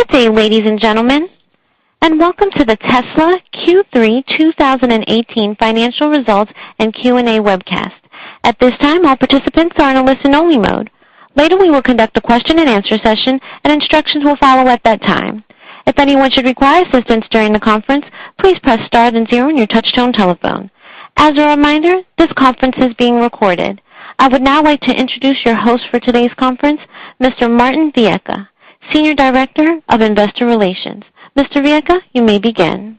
Good day, ladies and gentlemen, and welcome to the Tesla Q3 2018 Financial Results and Q&A webcast. At this time, all participants are in a listen-only mode. Later, we will conduct a question-and-answer session, and instructions will follow at that time. If anyone should require assistance during the conference, please press star then 0 on your touch-tone telephone. As a reminder, this conference is being recorded. I would now like to introduce your host for today's conference, Mr. Martin Viecha, Senior Director of Investor Relations. Mr. Viecha, you may begin.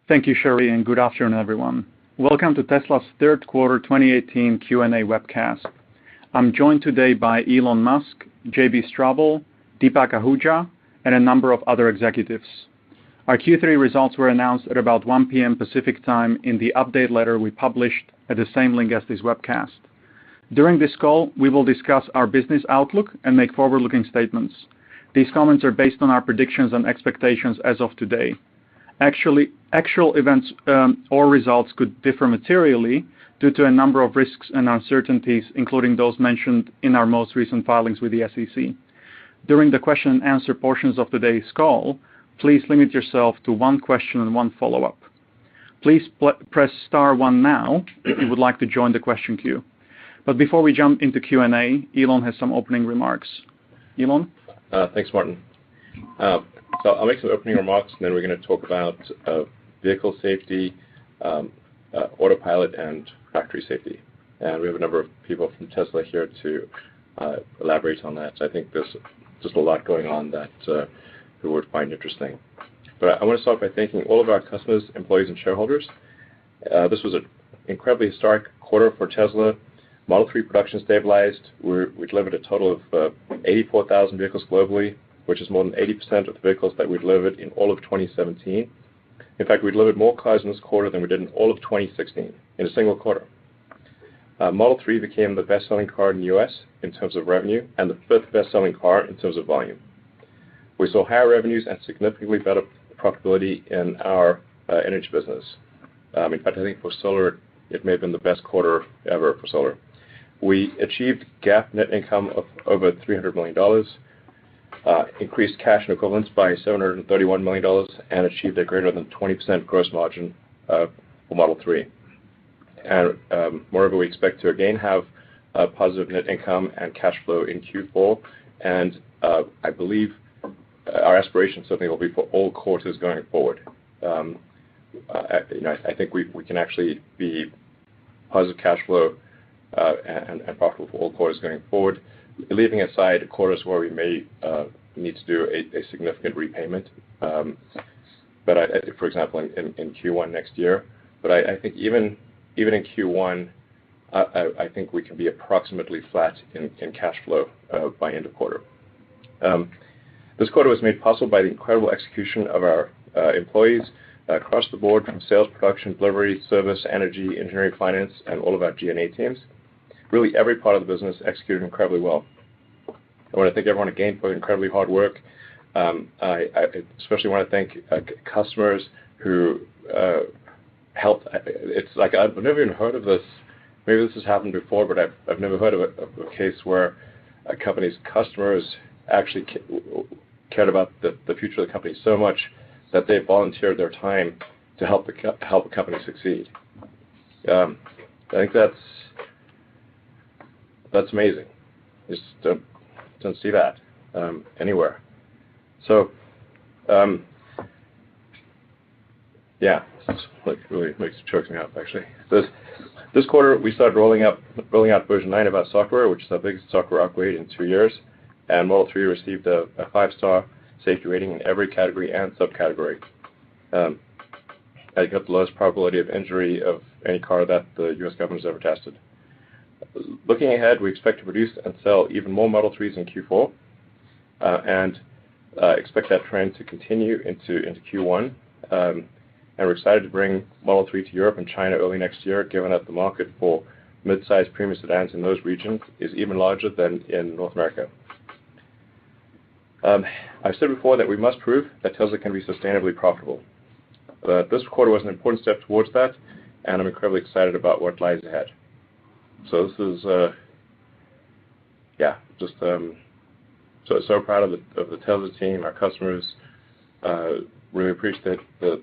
Thank you, Sherry, and good afternoon, everyone. Welcome to Tesla's third quarter 2018 Q&A webcast. I'm joined today by Elon Musk, JB Straubel, Deepak Ahuja, and a number of other executives. Our Q3 results were announced at about 1 p.m. Pacific time in the update letter we published at the same link as this webcast. During this call, we will discuss our business outlook and make forward-looking statements. These comments are based on our predictions and expectations as of today. Actual events or results could differ materially due to a number of risks and uncertainties, including those mentioned in our most recent filings with the SEC. During the question and answer portions of today's call, please limit yourself to one question and one follow-up. Please press star 1 now if you would like to join the question queue. But before we jump into Q&A, Elon has some opening remarks. Elon? Thanks, Martin. So I'll make some opening remarks, and then we're going to talk about vehicle safety, Autopilot, and factory safety. And we have a number of people from Tesla here to elaborate on that. So I think there's just a lot going on that you would find interesting. But I want to start by thanking all of our customers, employees, and shareholders. This was an incredibly historic quarter for Tesla. Model 3 production stabilized. We delivered a total of 84,000 vehicles globally, which is more than 80% of the vehicles that we delivered in all of 2017. In fact, we delivered more cars in this quarter than we did in all of 2016 in a single quarter. Model 3 became the best-selling car in the U.S. in terms of revenue and the 5th best-selling car in terms of volume. We saw higher revenues and significantly better profitability in our energy business. In fact, I think for solar, it may have been the best quarter ever for solar. We achieved GAAP net income of over $300 million, increased cash and equivalents by $731 million, and achieved a greater than 20% gross margin for Model 3. And moreover, we expect to again have positive net income and cash flow in Q4, and I believe our aspiration certainly will be for all quarters going forward. I think we can actually be positive cash flow and profitable for all quarters going forward, leaving aside quarters where we may need to do a significant repayment. But for example, in Q1 next year. But I think even in Q1, I think we can be approximately flat in cash flow by end of quarter. This quarter was made possible by the incredible execution of our employees across the board, from sales, production, delivery, service, energy, engineering, finance, and all of our G&A teams. Really, every part of the business executed incredibly well. I want to thank everyone again for their incredibly hard work. I especially want to thank customers who helped. It's like I've never even heard of this. Maybe this has happened before, but I've never heard of a case where a company's customers actually cared about the future of the company so much that they volunteered their time to help a company succeed. I think that's amazing. Just don't see that anywhere. So, yeah, it's like really chokes me up actually. This quarter we started rolling out version 9 of our software, which is our biggest software upgrade in 2 years, and Model 3 received a 5-star safety rating in every category and subcategory. I got the lowest probability of injury of any car that the U.S. government has ever tested. Looking ahead, we expect to produce and sell even more Model 3s in Q4, and expect that trend to continue into Q1. And we're excited to bring Model 3 to Europe and China early next year, given that the market for mid-sized premium sedans in those regions is even larger than in North America. I've said before that we must prove that Tesla can be sustainably profitable. This quarter was an important step towards that, and I'm incredibly excited about what lies ahead. So this is, just so proud of the Tesla team, our customers. Really appreciate the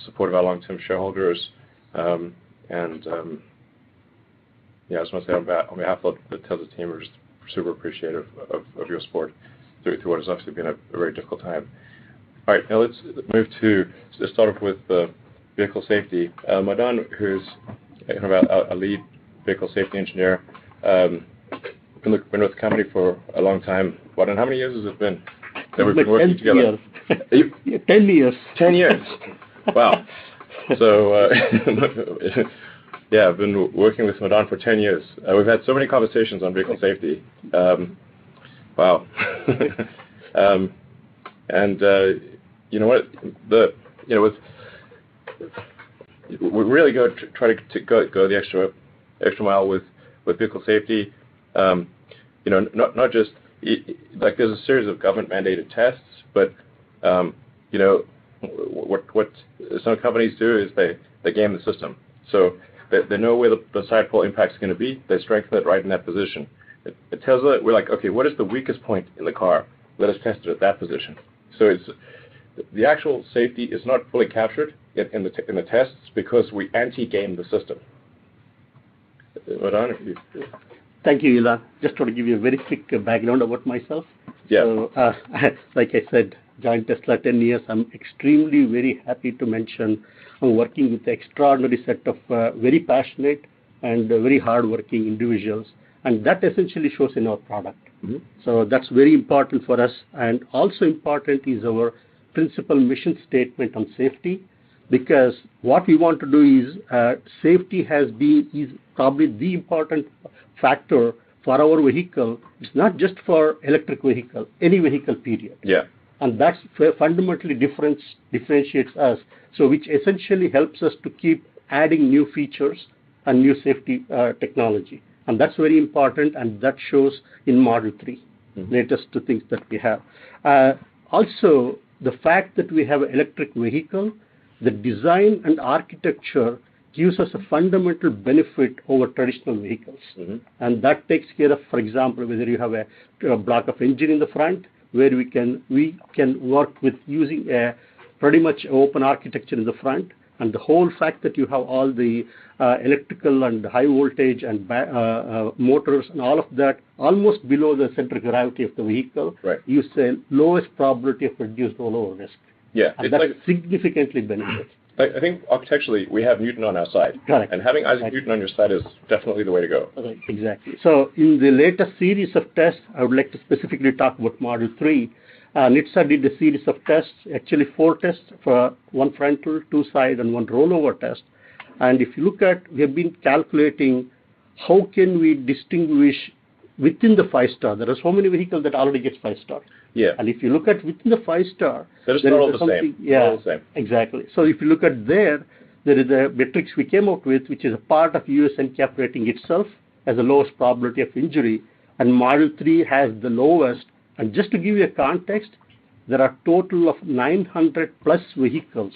support of our long-term shareholders. Yeah, I just want to say on behalf of the Tesla team, we're just super appreciative of your support through what has obviously been a very difficult time. All right, now let's start off with vehicle safety. Madan, who's kind of a lead vehicle safety engineer, been with the company for a long time. Madan, how many years has it been that we've been working together? 10 years. 10 years. Wow. So, yeah, I've been working with Madan for 10 years. We've had so many conversations on vehicle safety. Wow. You know what? We really try to go the extra mile with vehicle safety. Not just like there's a series of government mandated tests, but what some companies do is they game the system. So they know where the side pole impact is going to be. They strengthen it right in that position. At Tesla, we're like, okay, what is the weakest point in the car? Let us test it at that position. So the actual safety is not fully captured in the tests because we anti-game the system. Thank you, Elon. Just want to give you a very quick background about myself. Yeah. So, like I said, joined Tesla 10 years. I'm extremely very happy to mention I'm working with an extraordinary set of very passionate and very hardworking individuals, and that essentially shows in our product. Mm-hmm. So that's very important for us, and also important is our principal mission statement on safety, because what we want to do is safety is probably the important factor for our vehicle. It's not just for electric vehicle, any vehicle period. Yeah. And that's fundamentally differentiates us, so which essentially helps us to keep adding new features and new safety technology. And that's very important, and that shows in Model 3, mm-hmm. latest two things that we have. Also, the fact that we have an electric vehicle, the design and architecture gives us a fundamental benefit over traditional vehicles. Mm-hmm. And that takes care of, for example, whether you have a block of engine in the front, where we can work with using a pretty much open architecture in the front, and the whole fact that you have all the electrical and high voltage and motors and all of that almost below the center of gravity of the vehicle, right. You say lowest probability of reduced rollover risk. Yeah, and that significantly benefits. I think architecturally we have Newton on our side. Correct. And having Isaac Newton on your side is definitely the way to go. Okay, exactly. So in the latest series of tests, I would like to specifically talk about Model 3. NHTSA did a series of tests, actually 4 tests for one frontal, 2 side, and 1 rollover test. And if you look at, we have been calculating how can we distinguish within the 5-star. There are so many vehicles that already get 5-star. Yeah. And if you look at within the 5-star, they're not all the same. Yeah, all the same. Exactly. So if you look at there is a matrix we came up with, which is a part of US NCAP rating itself as the lowest probability of injury, and Model 3 has the lowest. And just to give you a context, there are total of 900 plus vehicles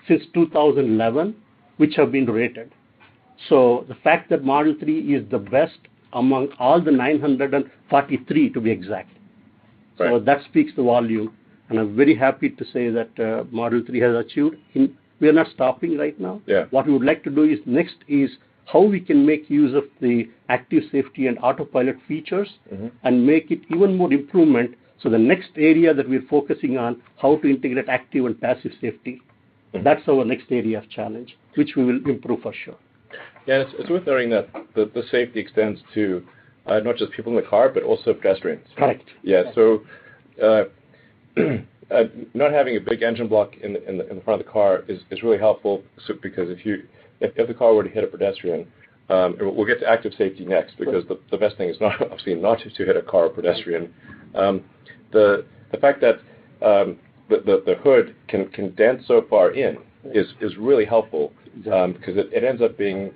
since 2011 which have been rated. So the fact that Model 3 is the best among all the 943 to be exact. Right. So that speaks the volume, and I'm very happy to say that Model 3 has achieved. We are not stopping right now. Yeah. What we would like to do is next is how we can make use of the active safety and autopilot features, mm-hmm. and make it even more improvement. So the next area that we're focusing on, how to integrate active and passive safety. Mm-hmm. That's our next area of challenge, which we will improve for sure. Yeah, it's worth noting that the safety extends to not just people in the car, but also pedestrians. Correct. Yeah, so not having a big engine block in the front of the car is really helpful, because if the car were to hit a pedestrian, we'll get to active safety next, because the best thing is obviously not to hit a car or pedestrian. The fact that the hood can dent so far in is really helpful, because it ends up being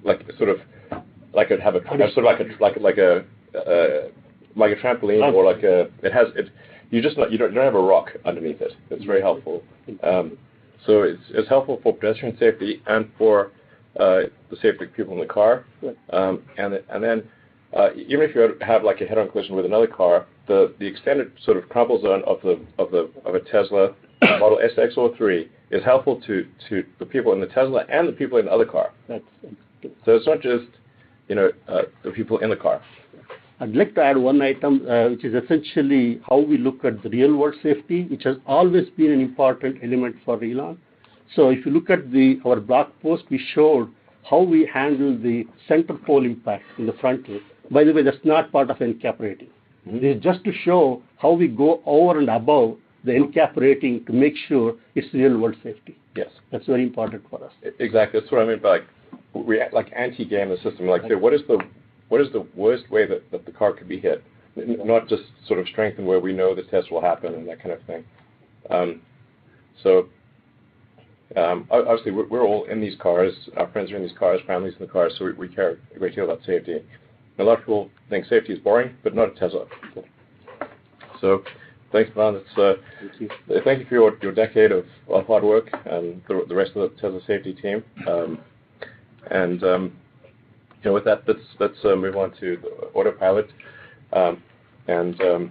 like a trampoline, or you don't have a rock underneath it. It's very helpful. So it's helpful for pedestrian safety and for the safety of people in the car. And then even if you have like a head-on collision with another car, the extended sort of crumple zone of a Tesla Model S, X, or 3 is helpful to the people in the Tesla and the people in the other car. So it's not just the people in the car. I'd like to add one item, which is essentially how we look at the real-world safety, which has always been an important element for Elon. So if you look at our blog post, we showed how we handle the center pole impact in the front wheel. By the way, that's not part of NCAP rating. Mm-hmm. This is just to show how we go over and above the NCAP rating to make sure it's real-world safety. Yes. That's very important for us. Exactly. That's what I mean by we like anti-game the system. Like, say, what is the worst way that the car could be hit? Not just sort of strengthen where we know the test will happen and that kind of thing. Obviously, we're all in these cars. Our friends are in these cars, families in the cars, so we care a great deal about safety. And a lot of people think safety is boring, but not at Tesla. So, thanks, Van. Thank you for your decade of hard work and the rest of the Tesla safety team. With that, let's move on to the Autopilot. If you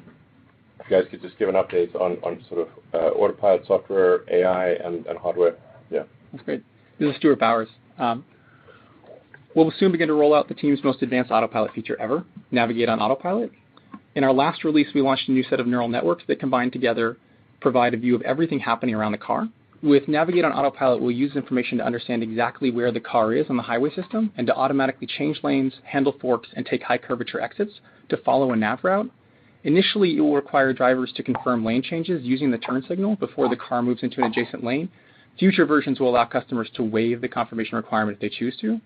guys could just give an update on sort of Autopilot software, AI, and hardware. Yeah. That's great. This is Stuart Bowers. We'll soon begin to roll out the team's most advanced Autopilot feature ever, Navigate on Autopilot. In our last release, we launched a new set of neural networks that combined together provide a view of everything happening around the car. With Navigate on Autopilot, we'll use information to understand exactly where the car is on the highway system and to automatically change lanes, handle forks, and take high curvature exits to follow a nav route. Initially, it will require drivers to confirm lane changes using the turn signal before the car moves into an adjacent lane. Future versions will allow customers to waive the confirmation requirement if they choose to.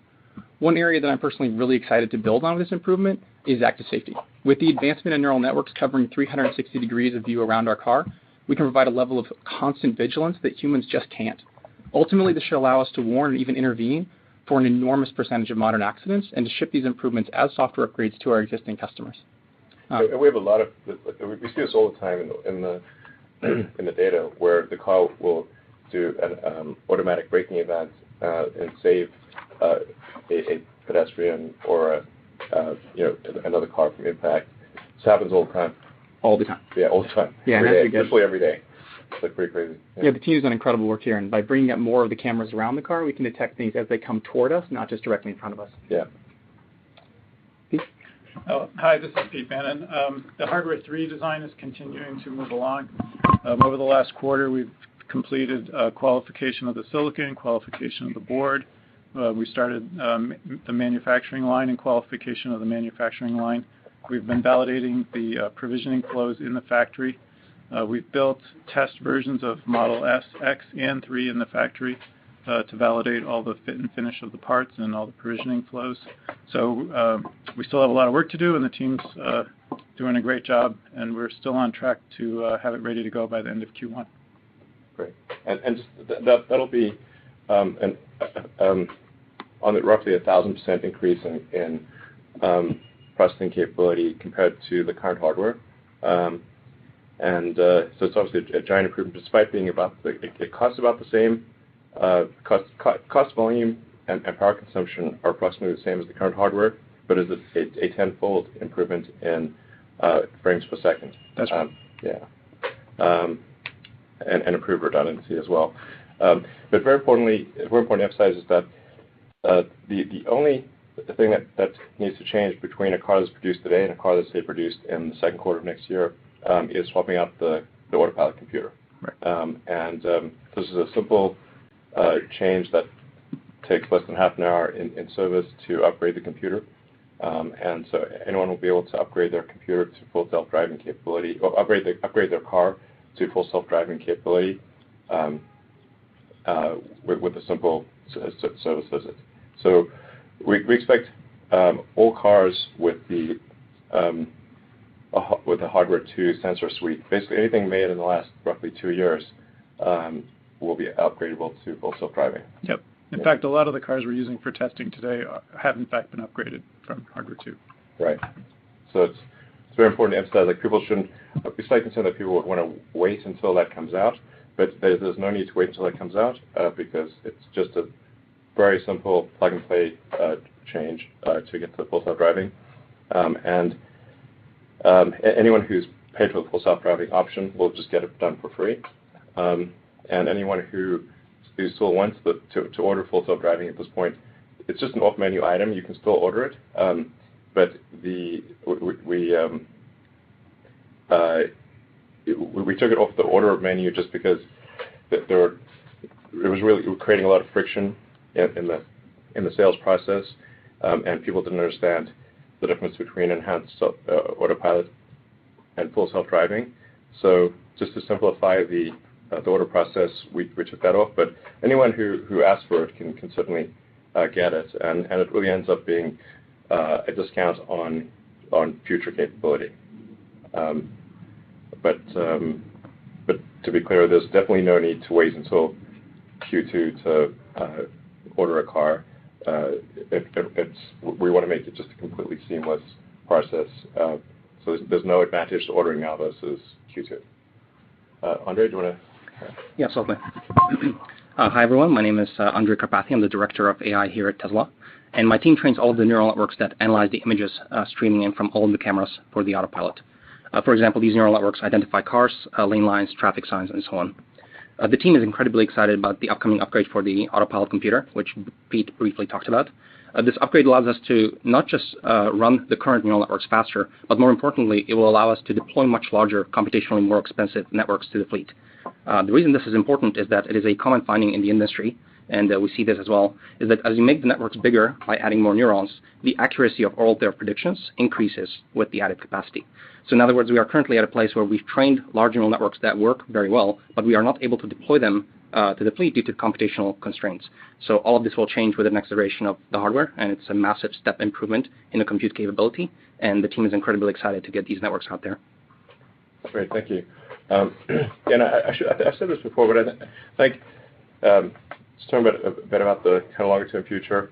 One area that I'm personally really excited to build on with this improvement is active safety. With the advancement in neural networks covering 360 degrees of view around our car, we can provide a level of constant vigilance that humans just can't. Ultimately, this should allow us to warn and even intervene for an enormous percentage of modern accidents and to ship these improvements as software upgrades to our existing customers. We have a lot of, we see this all the time in the data where the car will do an automatic braking event and save a pedestrian or another car from impact. This happens all the time. All the time. Yeah, all the time. Yeah, usually every day. It's like pretty crazy. Yeah, the team's done incredible work here, and by bringing up more of the cameras around the car, we can detect things as they come toward us, not just directly in front of us. Yeah. Pete? Oh, hi, this is Pete Bannon. The Hardware 3 design is continuing to move along. Over the last quarter, we've completed qualification of the silicon, qualification of the board. We started the manufacturing line and qualification of the manufacturing line. We've been validating the provisioning flows in the factory. We've built test versions of Model S, X, and 3 in the factory to validate all the fit and finish of the parts and all the provisioning flows. So we still have a lot of work to do, and the team's doing a great job, and we're still on track to have it ready to go by the end of Q1. Great. And just that'll be on roughly 1,000% increase in processing capability compared to the current hardware. So it's obviously a giant improvement despite being it costs about the same. Cost volume and power consumption are approximately the same as the current hardware, but is a tenfold improvement in frames per second. That's right. And improved redundancy as well. But very important to emphasize is that the only thing that needs to change between a car that's produced today and a car that's say produced in the second quarter of next year is swapping out the Autopilot computer. Right. This is a simple change that takes less than half an hour in service to upgrade the computer. And so anyone will be able to upgrade their computer to full self-driving capability, or upgrade their car to full self-driving capability with a simple service visit. So we expect all cars with the Hardware 2 sensor suite, basically anything made in the last roughly 2 years, will be upgradable to full self-driving. Yep. In fact, a lot of the cars we're using for testing today have in fact been upgraded from Hardware 2. Right. So it's very important to emphasize, like, people shouldn't, it's like concerned that people would want to wait until that comes out, but there's no need to wait until that comes out because it's just a very simple plug-and-play change to get to full self-driving. And anyone who's paid for the full self-driving option will just get it done for free. And anyone who still wants to order full self-driving at this point, it's just an off-menu item. You can still order it, but we took it off the order menu just because it was really creating a lot of friction in the sales process, and people didn't understand the difference between enhanced autopilot and full self-driving. So just to simplify the order process, we took that off. But anyone who asks for it can certainly get it, and it really ends up being a discount on future capability. But to be clear, there's definitely no need to wait until Q2 to order a car. We want to make it just a completely seamless process. So there's no advantage to ordering now versus Q2. Andre, do you want to? Yeah, certainly. Hi, everyone. My name is Andre Karpathy. I'm the director of AI here at Tesla. And my team trains all of the neural networks that analyze the images streaming in from all of the cameras for the Autopilot. For example, these neural networks identify cars, lane lines, traffic signs, and so on. The team is incredibly excited about the upcoming upgrade for the Autopilot computer, which Pete briefly talked about. This upgrade allows us to not just run the current neural networks faster, but more importantly, it will allow us to deploy much larger, computationally more expensive networks to the fleet. The reason this is important is that it is a common finding in the industry, and we see this as well, is that as you make the networks bigger by adding more neurons, the accuracy of all their predictions increases with the added capacity. So in other words, we are currently at a place where we've trained large neural networks that work very well, but we are not able to deploy them to the fleet due to computational constraints. So all of this will change with the next iteration of the hardware, and it's a massive step improvement in the compute capability, and the team is incredibly excited to get these networks out there. Great, thank you. And I've said this before, but I think just talking a bit about the kind of longer-term future,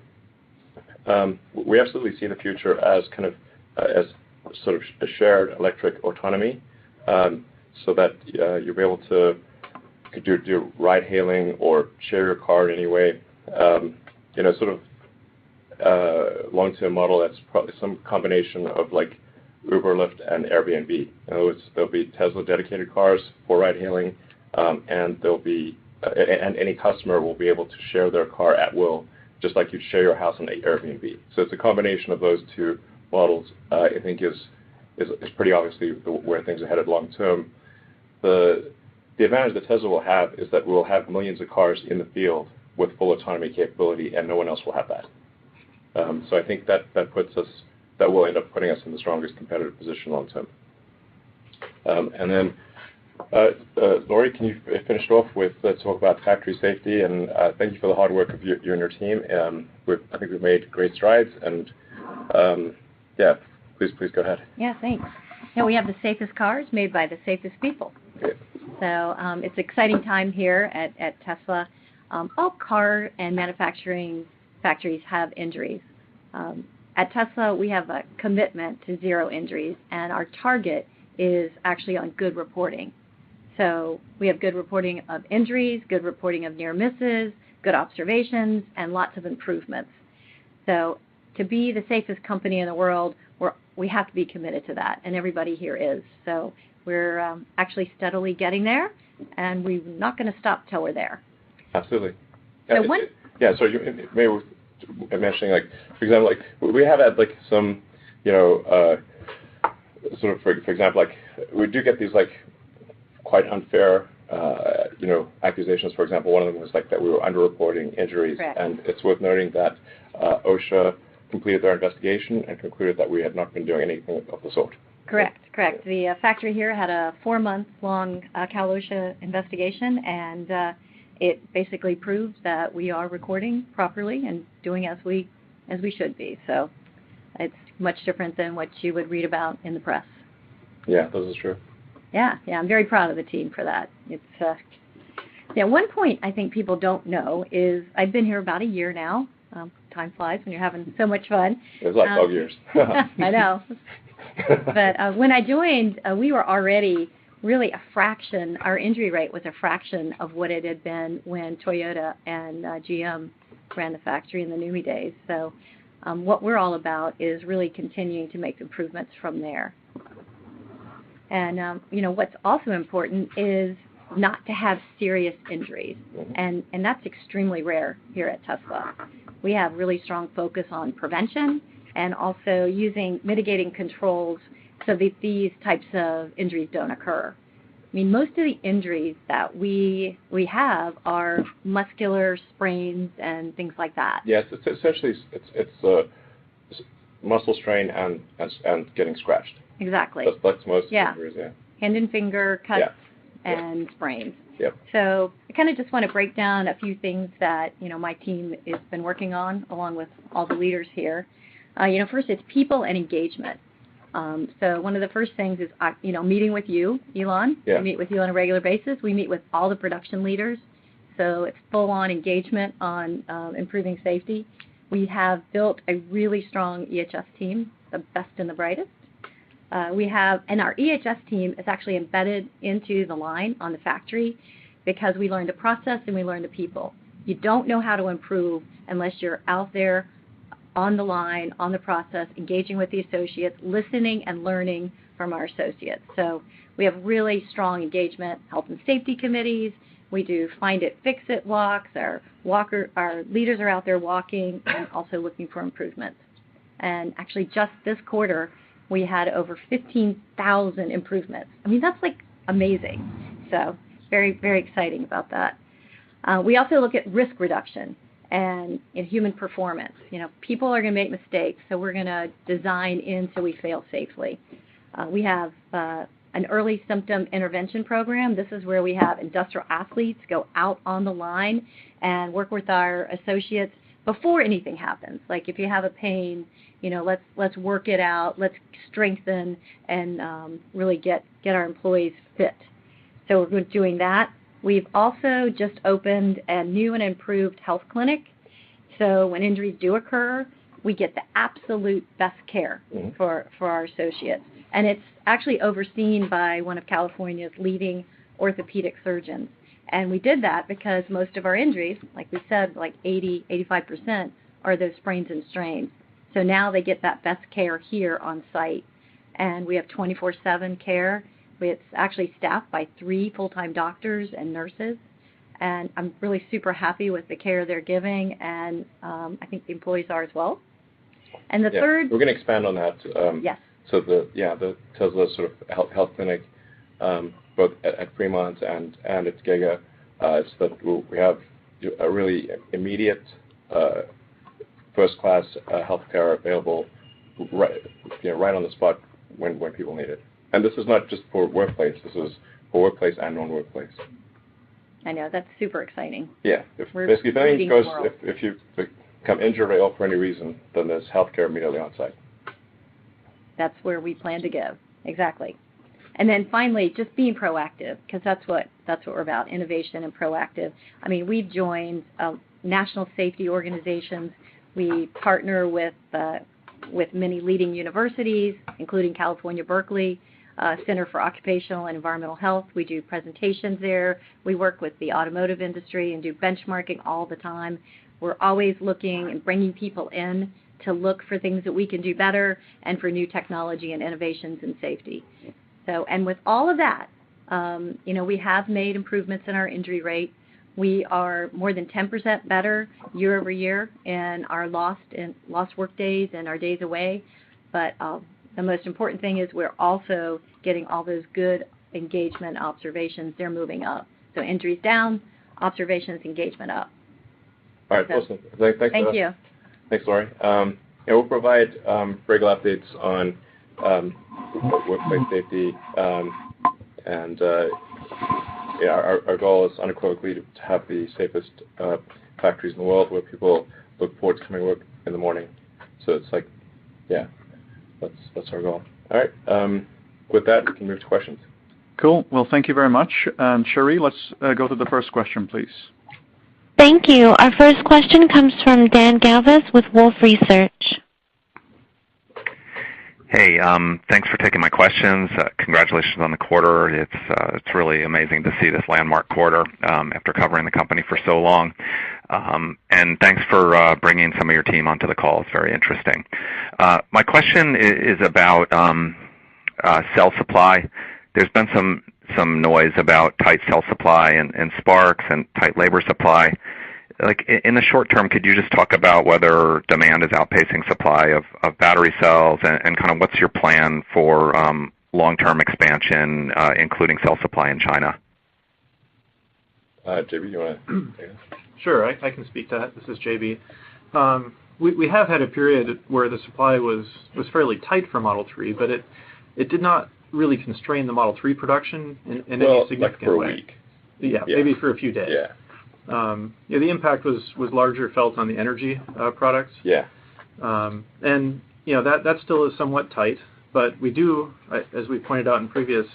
we absolutely see the future as kind of as sort of a shared electric autonomy, so that you'll be able to do ride-hailing or share your car in any way. Sort of long-term model that's probably some combination of like Uber, Lyft, and Airbnb. In other words, there'll be Tesla dedicated cars for ride-hailing, and there'll be and any customer will be able to share their car at will, just like you'd share your house on Airbnb. So it's a combination of those two models. I think is pretty obviously where things are headed long term. The advantage that Tesla will have is that we'll have millions of cars in the field with full autonomy capability, and no one else will have that. So I think that will end up putting us in the strongest competitive position long term. And then, Lori, can you finish off with talk about factory safety? And thank you for the hard work of you and your team. I think we've made great strides. And yeah, please go ahead. Yeah, thanks. We have the safest cars made by the safest people. Okay. So it's an exciting time here at Tesla. All car and manufacturing factories have injuries. At Tesla, we have a commitment to zero injuries, and our target is actually on good reporting. So we have good reporting of injuries, good reporting of near misses, good observations, and lots of improvements. So to be the safest company in the world, we have to be committed to that, and everybody here is. So we're actually steadily getting there, and we're not going to stop till we're there. Absolutely. So so you maybe mentioning, like, for example, like we have had like some, sort of for example, like we do get these like quite unfair, accusations. For example, one of them was like that we were underreporting injuries. Correct. And it's worth noting that OSHA completed their investigation and concluded that we had not been doing anything of the sort. Correct. The factory here had a 4-month-long Cal OSHA investigation, and it basically proves that we are recording properly and doing as we should be. So it's much different than what you would read about in the press. Yeah, this is true. Yeah, I'm very proud of the team for that. It's one point I think people don't know is I've been here about a year now. Time flies when you're having so much fun. It was like 12 years. I know. But when I joined, we were already really a fraction. Our injury rate was a fraction of what it had been when Toyota and GM ran the factory in the NUMMI days. So What we're all about is really continuing to make improvements from there. And what's also important is not to have serious injuries, and that's extremely rare here at Tesla. We have really strong focus on prevention and also using mitigating controls so that these types of injuries don't occur. I mean, most of the injuries that we have are muscular sprains and things like that. Yes, it's essentially it's muscle strain and getting scratched. Exactly. That's most injuries, yeah. Hand and finger cuts and sprains. Yep. So I kind of just want to break down a few things that my team has been working on along with all the leaders here. First it's people and engagement. So one of the first things is meeting with you, Elon. Yeah. We meet with you on a regular basis. We meet with all the production leaders. So it's full-on engagement on improving safety. We have built a really strong EHS team, the best and the brightest. And our EHS team is actually embedded into the line on the factory because we learn the process and we learn the people. You don't know how to improve unless you're out there on the line, on the process, engaging with the associates, listening and learning from our associates. So we have really strong engagement, health and safety committees. We do find it, fix it walks. Our leaders are out there walking and also looking for improvements. And actually just this quarter, we had over 15,000 improvements. I mean, that's like amazing. So very, very exciting about that. We also look at risk reduction and in human performance. People are going to make mistakes, so we're going to design in so we fail safely. We have an early symptom intervention program. This is where we have industrial athletes go out on the line and work with our associates before anything happens. Like if you have a pain, let's work it out, let's strengthen and really get our employees fit. So we're doing that. We've also just opened a new and improved health clinic. So when injuries do occur, we get the absolute best care for our associates. And it's actually overseen by one of California's leading orthopedic surgeons. And we did that because most of our injuries, like we said, like 85% are those sprains and strains. So now they get that best care here on site. And we have 24/7 care. It's actually staffed by 3 full-time doctors and nurses. And I'm really super happy with the care they're giving, and I think the employees are as well. And the third... We're going to expand on that. Yes. So the Tesla sort of health clinic, both at Fremont and at Giga, is that we have a really immediate first-class health care available right on the spot when people need it. And this is not just for workplace. This is for workplace and non-workplace. I know. That's super exciting. Yeah. If anything goes, if you become injured or ill for any reason, then there's health care immediately on site. That's where we plan to go. Exactly. And then finally, just being proactive, because that's what we're about, innovation and proactive. I mean, we've joined national safety organizations. We partner with many leading universities, including California, Berkeley, Center for Occupational and Environmental Health. We do presentations there. We work with the automotive industry and do benchmarking all the time. We're always looking and bringing people in to look for things that we can do better and for new technology and innovations in safety. So, and with all of that, we have made improvements in our injury rate. We are more than 10% better year over year in our lost work days and our days away. But the most important thing is we're also getting all those good engagement observations. They're moving up. So injuries down, observations, engagement up. All right, awesome. Thank you. Thanks, Lori. We'll provide regular updates on workplace safety, and our goal is unequivocally to have the safest factories in the world where people look forward to coming to work in the morning. So it's like, that's our goal. All right. With that, we can move to questions. Cool. Well, thank you very much. And Cherie, let's go to the first question, please. Thank you. Our first question comes from Dan Galvis with Wolfe Research. Hey, thanks for taking my questions. Congratulations on the quarter. It's really amazing to see this landmark quarter after covering the company for so long. And thanks for bringing some of your team onto the call. It's very interesting. My question is about cell supply. There's been some noise about tight cell supply and Sparks and tight labor supply. Like in the short term, could you just talk about whether demand is outpacing supply of battery cells and kind of what's your plan for long-term expansion, including cell supply in China? JB, you want to take it? Sure, I can speak to that. This is JB. We have had a period where the supply was fairly tight for Model 3, but it did not really constrain the Model 3 production in any significant way. Like for a week. Yeah, maybe for a few days. Yeah. The impact was larger felt on the energy products. Yeah. And that still is somewhat tight, but we do, as we pointed out in previous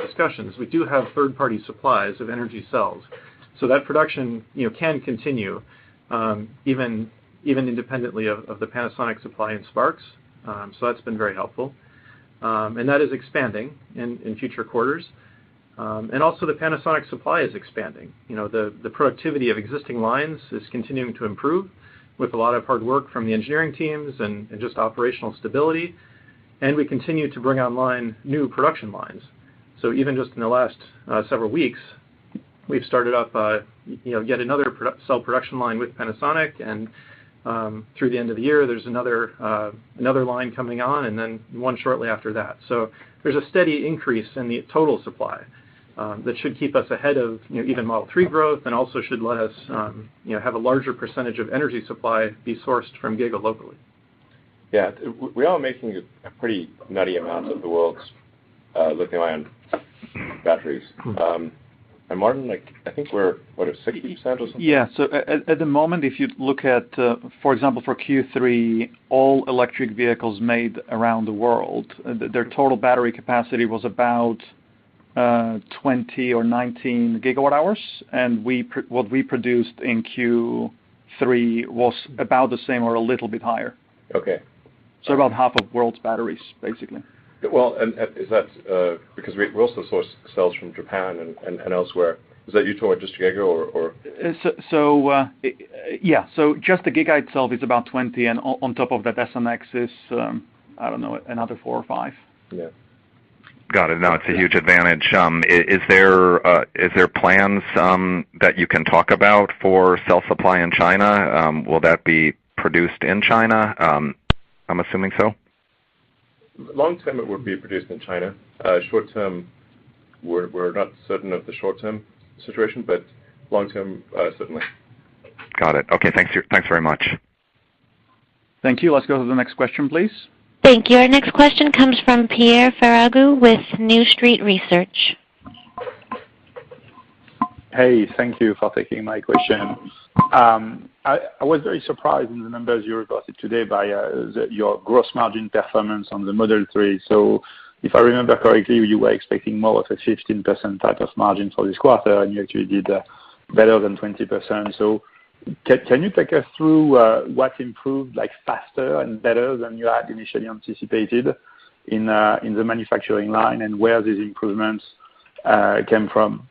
discussions, we do have third-party supplies of energy cells, so that production can continue even independently of the Panasonic supply in Sparks. So that's been very helpful, and that is expanding in future quarters. And also the Panasonic supply is expanding. The productivity of existing lines is continuing to improve with a lot of hard work from the engineering teams and just operational stability. And we continue to bring online new production lines. So even just in the last several weeks, we've started up yet another cell production line with Panasonic, and through the end of the year, there's another line coming on, and then one shortly after that. So there's a steady increase in the total supply that should keep us ahead of even Model 3 growth, and also should let us have a larger percentage of energy supply be sourced from Giga locally. Yeah, we are making a pretty nutty amount of the world's lithium-ion batteries. And Martin, I think we're, at 60% or something? Yeah, so at the moment, if you look at, for example, for Q3, all electric vehicles made around the world, their total battery capacity was about 20 or 19 gigawatt hours, and what we produced in Q3 was about the same or a little bit higher. Okay. So about half of world's batteries, basically. Well, and is that because we also source cells from Japan and elsewhere? Is that you talking just Giga or? Yeah, so just the Giga itself is about 20, and on top of that, SNX is I don't know, another 4 or 5. Yeah. Got it. No, it's a huge advantage. Is there plans that you can talk about for cell supply in China? Will that be produced in China? I'm assuming so. Long term, it would be produced in China. Short term, we're not certain of the short term situation, but long term, certainly. Got it. Okay. Thanks very much. Thank you. Let's go to the next question, please. Thank you. Our next question comes from Pierre Ferragu with New Street Research. Hey, thank you for taking my question. I was very surprised in the numbers you reported today by your gross margin performance on the Model 3. So if I remember correctly, you were expecting more of a 15% type of margin for this quarter, and you actually did better than 20%. So can you take us through what improved faster and better than you had initially anticipated in the manufacturing line, and where these improvements came from?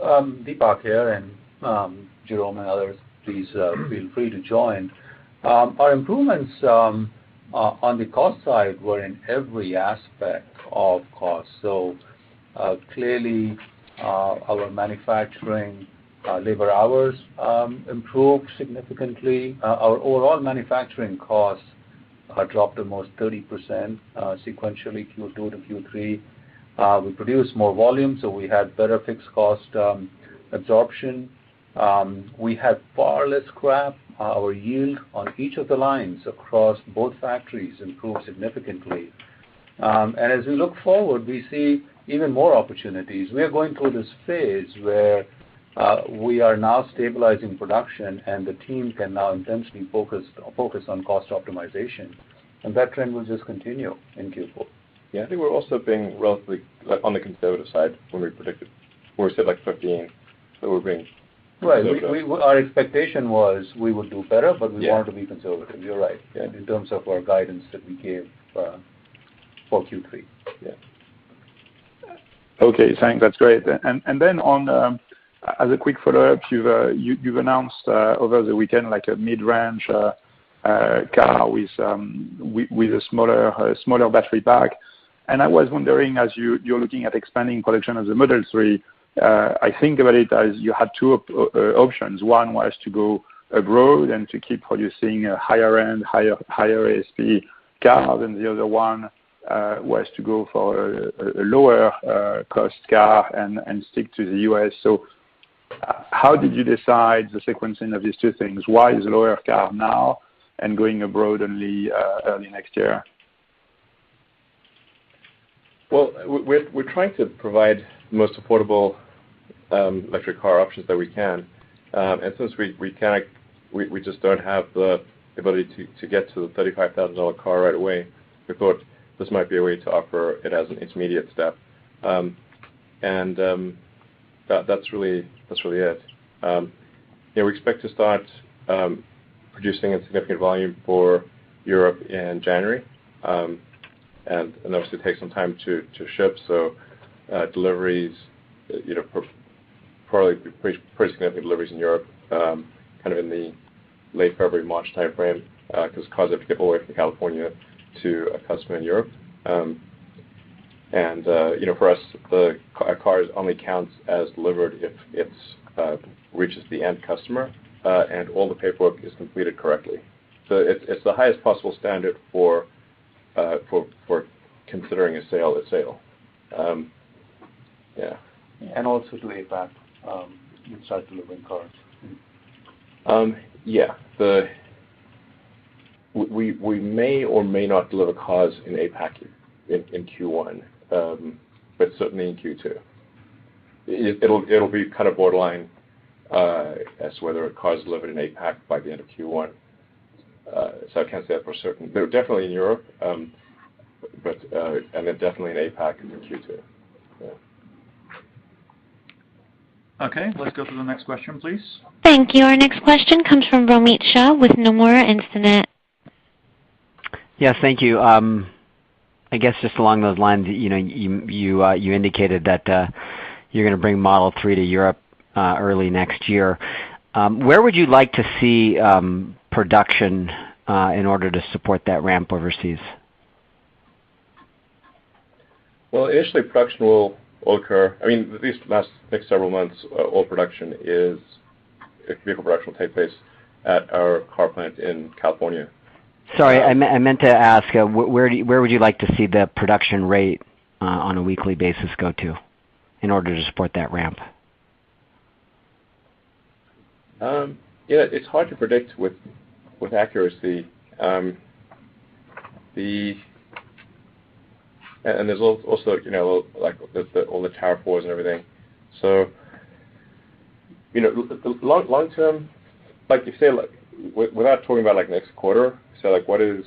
Deepak here, and Jerome and others, please feel free to join. Our improvements on the cost side were in every aspect of cost. So clearly, our manufacturing labor hours improved significantly. Our overall manufacturing costs dropped almost 30% sequentially Q2 to Q3. We produced more volume, so we had better fixed cost absorption. We had far less scrap. Our yield on each of the lines across both factories improved significantly. And as we look forward, we see even more opportunities. We are going through this phase where we are now stabilizing production, and the team can now intensely focus on cost optimization. And that trend will just continue in Q4. Yeah, I think we're also being relatively on the conservative side when we predicted. When we said 15, so we're being conservative. Right. Our expectation was we would do better, but we wanted to be conservative. You're right. Yeah. In terms of our guidance that we gave for Q3. Yeah. Okay, thanks. That's great. And then on As a quick follow-up, you've announced over the weekend like a mid-range car with a smaller battery pack. And I was wondering, as you're looking at expanding production of the Model 3, I think about it as you had two options. One was to go abroad and to keep producing higher-end, higher ASP cars, and the other one was to go for a lower cost car and stick to the U.S. So how did you decide the sequencing of these two things? Why is lower car now and going abroad only early next year? Well, we're trying to provide the most affordable electric car options that we can, and since we just don't have the ability to get to the $35,000 car right away, we thought this might be a way to offer it as an intermediate step, and that's really it. We expect to start producing in significant volume for Europe in January. And obviously it takes some time to ship, so deliveries, probably pretty significant deliveries in Europe, kind of in the late February, March timeframe, because cars have to get all the way from California to a customer in Europe. For us, the car only counts as delivered if it reaches the end customer and all the paperwork is completed correctly. So it's the highest possible standard for considering a sale. Yeah. And also to APAC, you start delivering cars. Yeah. We may or may not deliver cars in APAC in Q1, but certainly in Q2. It'll be kind of borderline as to whether a car is delivered in APAC by the end of Q1. So I can't say that for certain. They're definitely in Europe, and then definitely in APAC in Q2. Yeah. Okay, let's go to the next question, please. Thank you. Our next question comes from Romit Shah with Nomura Instinet. Yes, thank you. I guess just along those lines, you indicated that you're going to bring Model 3 to Europe early next year. Where would you like to see production in order to support that ramp overseas? Well, initially production will occur. I mean, at least the next several months, vehicle production will take place at our car plant in California. Sorry, I meant to ask, where would you like to see the production rate on a weekly basis go to in order to support that ramp? It's hard to predict with accuracy. And there's also like all the tariff wars and everything. So long term, like you say, like without talking about like next quarter, so like what is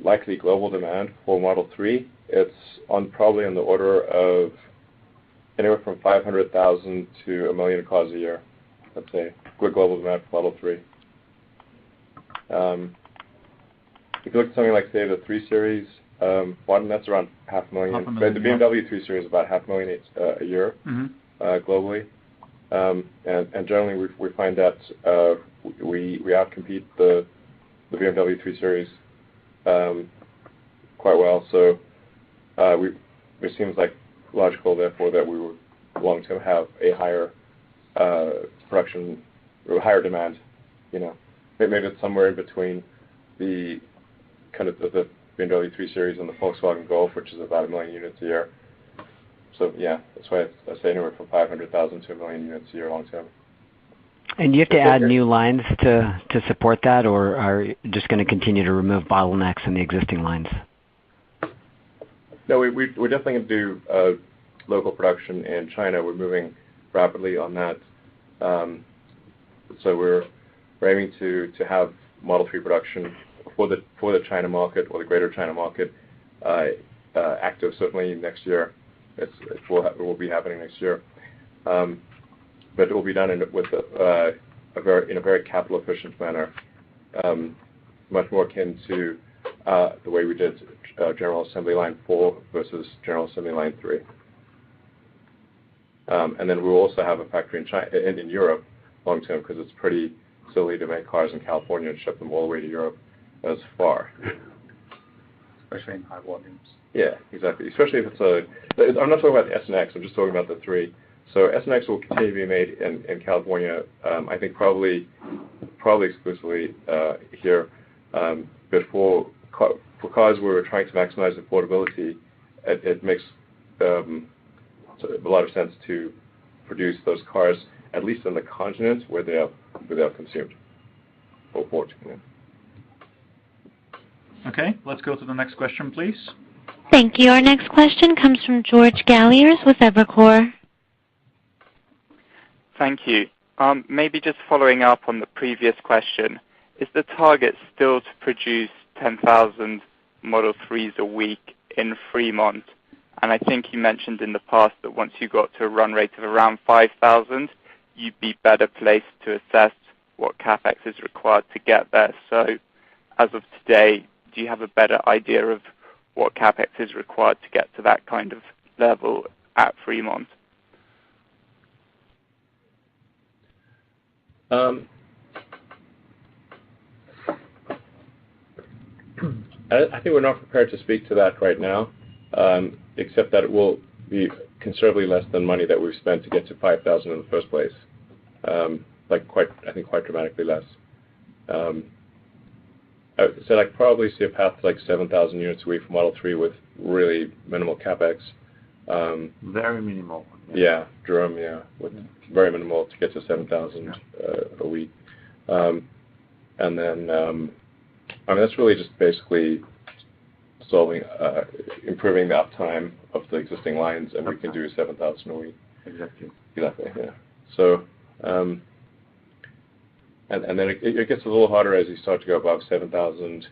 likely global demand for Model 3? It's probably on the order of anywhere from 500,000 to 1 million cars a year. Let's say good global demand for Model 3. If you look at something like say the 3 Series, Martin, that's around 500,000. But the BMW 3 Series is about 500,000 a year globally. And generally we find that we outcompete the BMW 3 Series quite well. So it seems like logical, therefore, that we would long term have a higher production or higher demand. Maybe it's somewhere in between the kind of the BMW 3 Series and the Volkswagen Golf, which is about 1 million units a year. So yeah, that's why I say anywhere from 500,000 to 1 million units a year long term. And do you have to add new lines to support that, or are you just going to continue to remove bottlenecks in the existing lines? No, we're definitely going to do local production in China. We're moving rapidly on that. So we're aiming to have Model 3 production for the China market or the greater China market active certainly next year. It will be happening next year, but it will be done in a very capital efficient manner, much more akin to the way we did General Assembly Line 4 versus General Assembly Line 3. And then we'll also have a factory in China, in Europe long term, because it's pretty silly to make cars in California and ship them all the way to Europe as far. Especially in high volumes. Yeah, exactly. Especially if it's I'm not talking about the S and X, I'm just talking about the 3. So S and X will continue to be made in California, I think probably exclusively here. But for cars where we're trying to maximize affordability, it makes a lot of sense to produce those cars, at least on the continent where they are consumed or bought. Okay, let's go to the next question, please. Thank you. Our next question comes from George Galliers with Evercore. Thank you. Maybe just following up on the previous question, is the target still to produce 10,000 Model 3s a week in Fremont? And I think you mentioned in the past that once you got to a run rate of around 5,000, you'd be better placed to assess what Capex is required to get there. So as of today, do you have a better idea of what Capex is required to get to that kind of level at Fremont? I think we're not prepared to speak to that right now, except that it will be considerably less than money that we've spent to get to 5,000 in the first place. I think quite dramatically less. So I'd probably see a path to like 7,000 units a week for Model 3 with really minimal Capex. Very minimal. Yeah, Jerome, with very minimal to get to 7,000 a week. And then, that's really just basically improving the uptime of the existing lines, and we can do 7,000 a week. Exactly, yeah. So, and then it gets a little harder as you start to go above 7,000.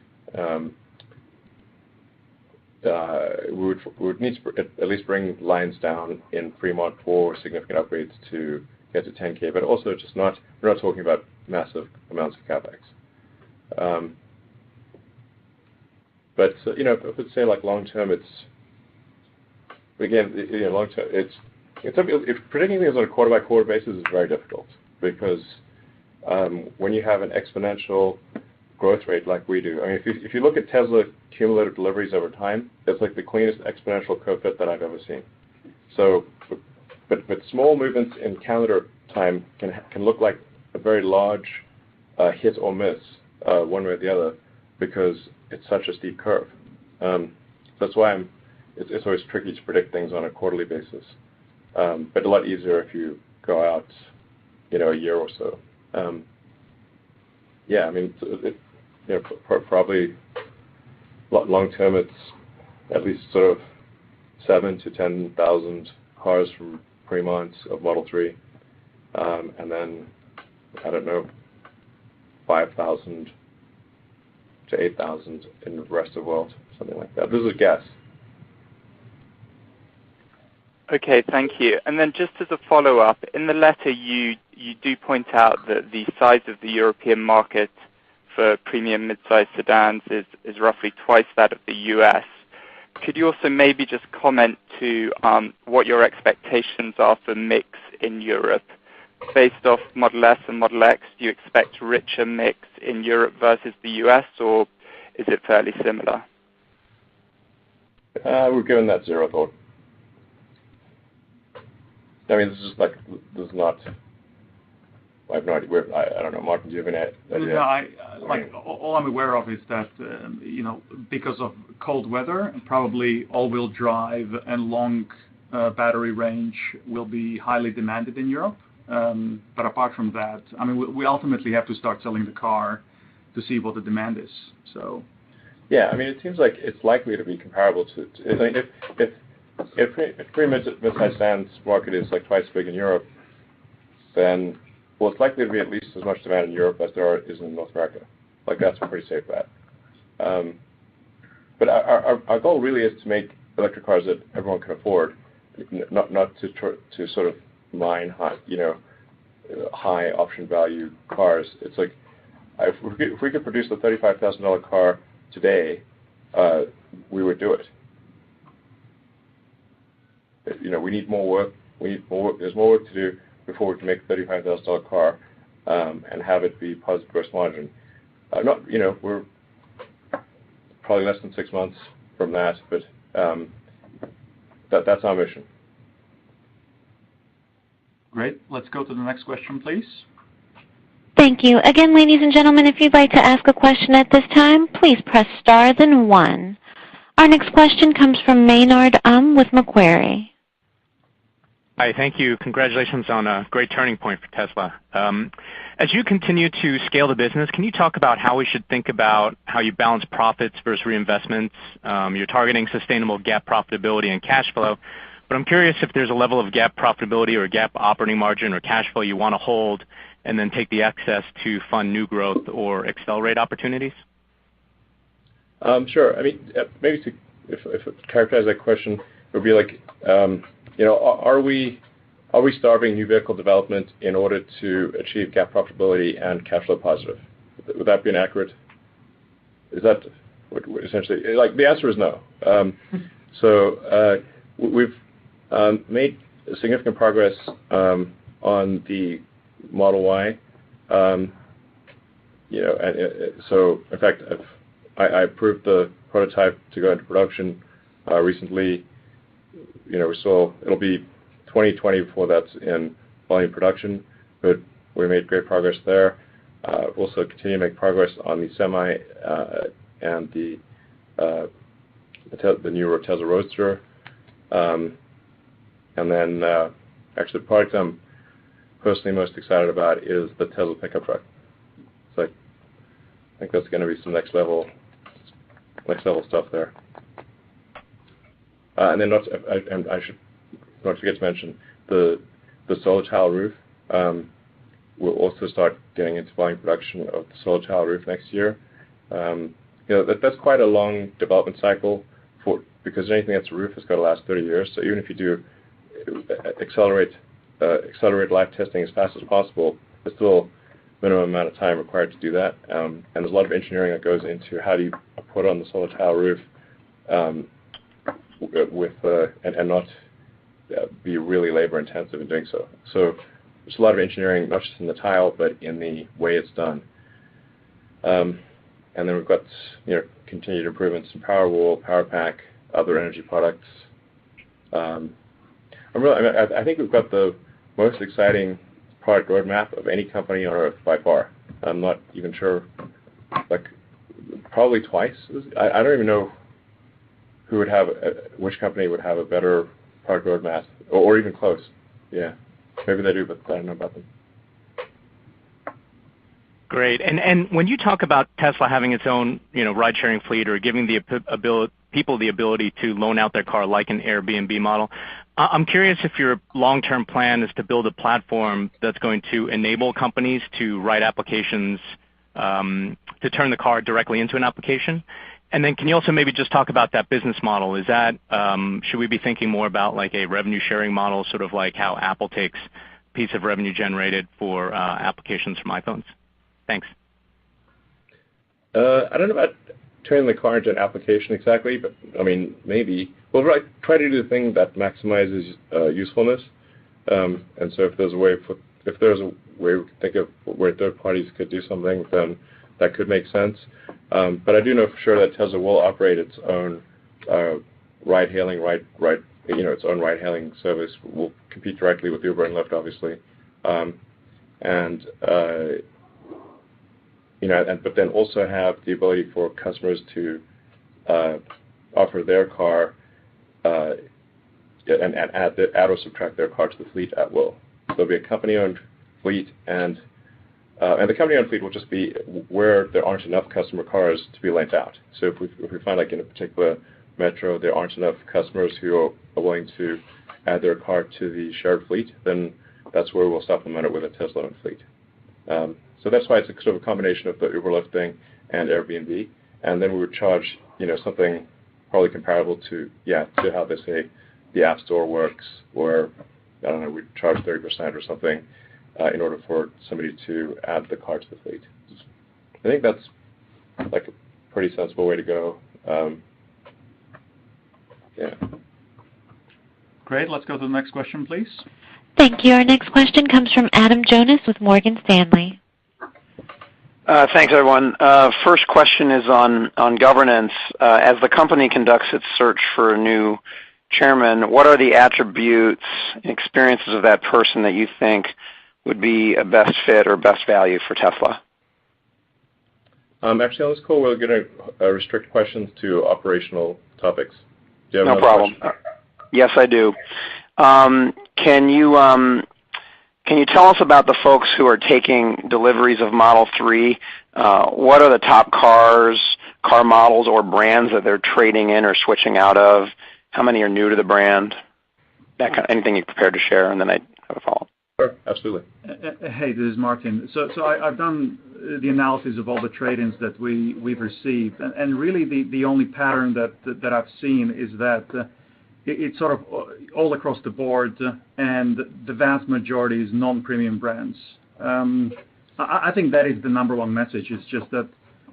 We would need to at least bring lines down in Fremont for significant upgrades to get to 10K, but also we're not talking about massive amounts of Capex. But if it's say like long term, long term if predicting things on a quarter by quarter basis is very difficult, because when you have an exponential growth rate like we do, if you look at Tesla cumulative deliveries over time, it's like the cleanest exponential curve fit that I've ever seen. So, but small movements in calendar time can look like a very large hit or miss one way or the other, because it's such a steep curve. That's why it's always tricky to predict things on a quarterly basis, but a lot easier if you go out, a year or so. Probably long term, it's at least sort of 7,000 to 10,000 cars from Fremont of Model 3, and then 5,000 to 8,000 in the rest of the world, something like that. This is a guess. Okay, thank you. And then just as a follow-up, in the letter you do point out that the size of the European market for premium mid-size sedans is roughly twice that of the US. Could you also maybe just comment to what your expectations are for mix in Europe? Based off Model S and Model X, do you expect richer mix in Europe versus the US, or is it fairly similar? We're giving that zero thought. I have no idea. I don't know, Martin, do you have any idea? No, all I'm aware of is that, because of cold weather, probably all-wheel drive and long battery range will be highly demanded in Europe. But apart from that, we ultimately have to start selling the car to see what the demand is. So. Yeah, it seems like it's likely to be comparable to if mid-size sedans market is like twice as big in Europe, then it's likely to be at least as much demand in Europe as there is in North America. Like, that's a pretty safe bet. But our goal really is to make electric cars that everyone can afford, not to sort of mine high option value cars. It's like if we could produce a $35,000 car today, we would do it. We need more work there's more work to do before we can make a $35,000 car and have it be positive gross margin. We're probably less than 6 months from that, but that's our mission. Great. Let's go to the next question, please. Thank you. Again, ladies and gentlemen, if you'd like to ask a question at this time, please press star then 1. Our next question comes from Maynard with Macquarie. Hi, thank you. Congratulations on a great turning point for Tesla. As you continue to scale the business, can you talk about how we should think about how you balance profits versus reinvestments? You're targeting sustainable GAAP profitability and cash flow, but I'm curious if there's a level of GAAP profitability or GAAP operating margin or cash flow you want to hold and then take the excess to fund new growth or accelerate opportunities? Sure. I mean, maybe if to characterize that question, it would be like, are we starving new vehicle development in order to achieve GAAP profitability and cash flow positive? Would that be an accurate? Is that essentially like the answer is no. We've made significant progress on the Model Y. And so in fact, I approved the prototype to go into production recently. It'll be 2020 before that's in volume production, but we made great progress there. Also continue to make progress on the Semi and the newer Tesla Roadster. And then actually the product I'm personally most excited about is the Tesla pickup truck. So I think that's going to be some next level stuff there. And then I should not forget to mention the solar tile roof. We'll also start getting into volume production of the solar tile roof next year. That's quite a long development cycle because anything that's a roof has got to last 30 years. So even if you do accelerate live testing as fast as possible, there's still a minimum amount of time required to do that. And there's a lot of engineering that goes into how do you put on the solar tile roof and not be really labor intensive in doing so. So there's a lot of engineering, not just in the tile, but in the way it's done. And then we've got continued improvements in Powerwall, Powerpack, other energy products. I think we've got the most exciting product roadmap of any company on Earth by far. I'm not even sure, probably twice. I don't even know who would have which company would have a better product roadmap, or even close. Yeah, maybe they do, but I don't know about them. Great. And when you talk about Tesla having its own, ride-sharing fleet or giving the people the ability to loan out their car like an Airbnb model, I'm curious if your long-term plan is to build a platform that's going to enable companies to write applications to turn the car directly into an application. And then can you also maybe just talk about that business model? Is that, should we be thinking more about like a revenue sharing model, sort of like how Apple takes a piece of revenue generated for applications from iPhones? Thanks. I don't know about turning the car into an application exactly, but I mean, maybe. We'll try to do the thing that maximizes usefulness. And so if there's a way we can think of where third parties could do something, then that could make sense. But I do know for sure that Tesla will operate its own ride-hailing, its own ride-hailing service. We'll compete directly with Uber and Lyft, obviously. But then also have the ability for customers to offer their car and add or subtract their car to the fleet at will. So there'll be a company-owned fleet, and the company-owned fleet will just be where there aren't enough customer cars to be lent out. So if we find like in a particular metro there aren't enough customers who are willing to add their car to the shared fleet, then that's where we'll supplement it with a Tesla-owned fleet. So that's why it's sort of a combination of the Uber, Lyft thing and Airbnb, and then we would charge something probably comparable to how they say the App Store works, or I don't know, we'd charge 30% or something in order for somebody to add the car to the fleet. I think that's like a pretty sensible way to go. Great. Let's go to the next question, please. Thank you. Our next question comes from Adam Jonas with Morgan Stanley. Thanks, everyone. First question is on governance. As the company conducts its search for a new chairman, what are the attributes and experiences of that person that you think would be a best fit or best value for Tesla? Actually, on this call, we're going to restrict questions to operational topics. Do you have no problem. Yes, I do. Can you tell us about the folks who are taking deliveries of Model 3? What are the top car models or brands that they're trading in or switching out of? How many are new to the brand? Anything you're prepared to share, and then I have a follow-up. Sure, absolutely. Hey, this is Martin. So I've done the analysis of all the trade-ins that we've received, and really the only pattern that I've seen is that it's sort of all across the board, and the vast majority is non-premium brands. I think that is the number one message. It's just that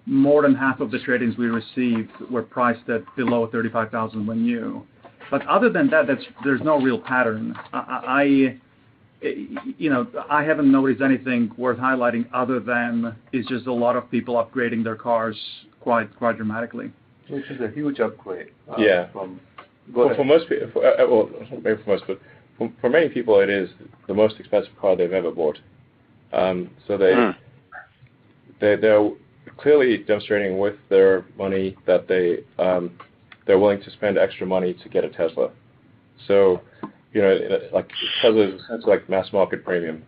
more than half of the trade-ins we received were priced at below $35,000 when new. But other than that, there's no real pattern. I haven't noticed anything worth highlighting other than it's just a lot of people upgrading their cars quite dramatically. Which is a huge upgrade. Yeah. For most people, well, maybe for most, but for many people, it is the most expensive car they've ever bought. So they're clearly demonstrating with their money that they're willing to spend extra money to get a Tesla. So, like Tesla is essentially like mass market premium.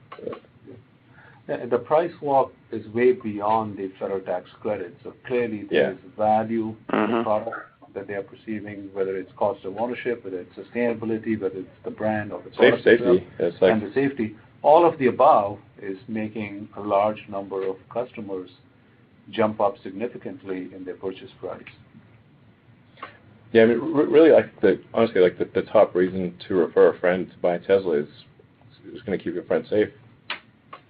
The price walk is way beyond the federal tax credit. So clearly there is value in the product that they are perceiving, whether it's cost of ownership, whether it's sustainability, whether it's the brand or the product safety, and the safety. All of the above is making a large number of customers jump up significantly in their purchase price. Yeah, I mean, really, honestly, the top reason to refer a friend to buy a Tesla is going to keep your friend safe.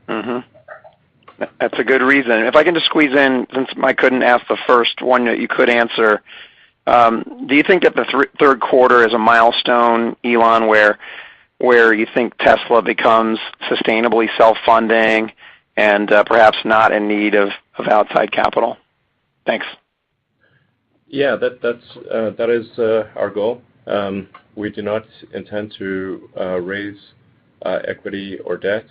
That's a good reason. If I can just squeeze in, since I couldn't ask the first one that you could answer, do you think that the third quarter is a milestone, Elon, where you think Tesla becomes sustainably self-funding and perhaps not in need of outside capital? Thanks. Yeah, that is our goal. We do not intend to raise equity or debt.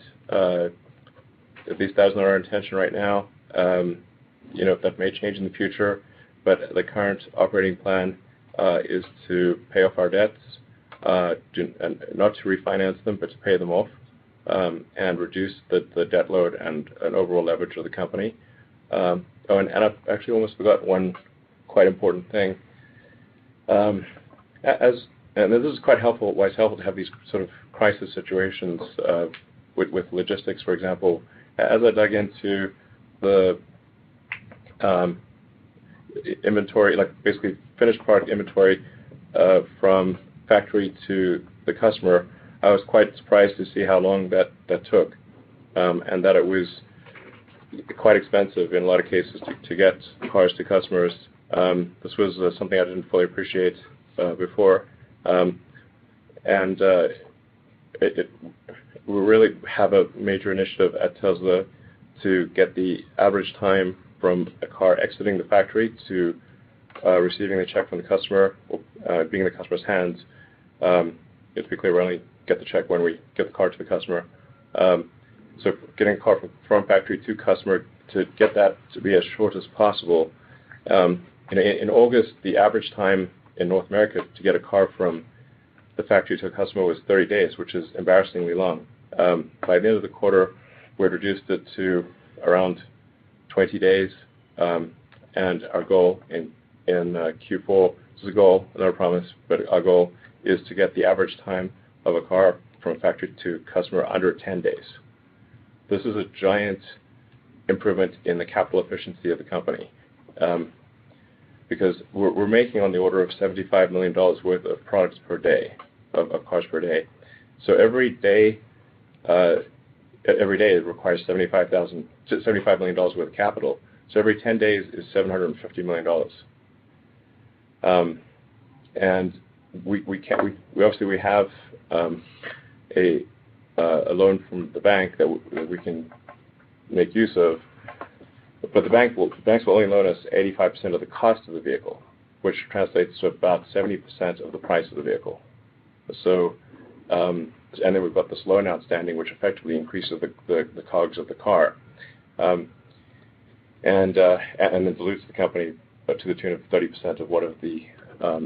At least that's not our intention right now. That may change in the future, but the current operating plan is to pay off our debts, and not to refinance them, but to pay them off, and reduce the debt load and overall leverage of the company. And I've actually almost forgot one quite important thing. And this is quite helpful. Why it's helpful to have these sort of crisis situations with logistics, for example. As I dug into the inventory, like basically finished product inventory from factory to the customer, I was quite surprised to see how long that took, and that it was quite expensive in a lot of cases to get cars to customers. This was something I didn't fully appreciate before, and we really have a major initiative at Tesla to get the average time from a car exiting the factory to receiving the check from the customer, being in the customer's hands. To be clear, we only get the check when we get the car to the customer. So getting a car from factory to customer, to get that to be as short as possible. In August, the average time in North America to get a car from the factory to a customer was 30 days, which is embarrassingly long. By the end of the quarter, we had reduced it to around 20 days, and our goal in Q4, this is a goal, not a promise, but our goal is to get the average time of a car from factory to customer under 10 days. This is a giant improvement in the capital efficiency of the company, because we're making on the order of $75 million worth of products per day, of cars per day. So every day it requires $75 million worth of capital. So every 10 days is $750 million. And obviously have a loan from the bank that we can make use of, but the banks will only loan us 85% of the cost of the vehicle, which translates to about 70% of the price of the vehicle. So, and then we've got this loan outstanding, which effectively increases the COGS of the car, and then dilutes the company to the tune of 30% of what of the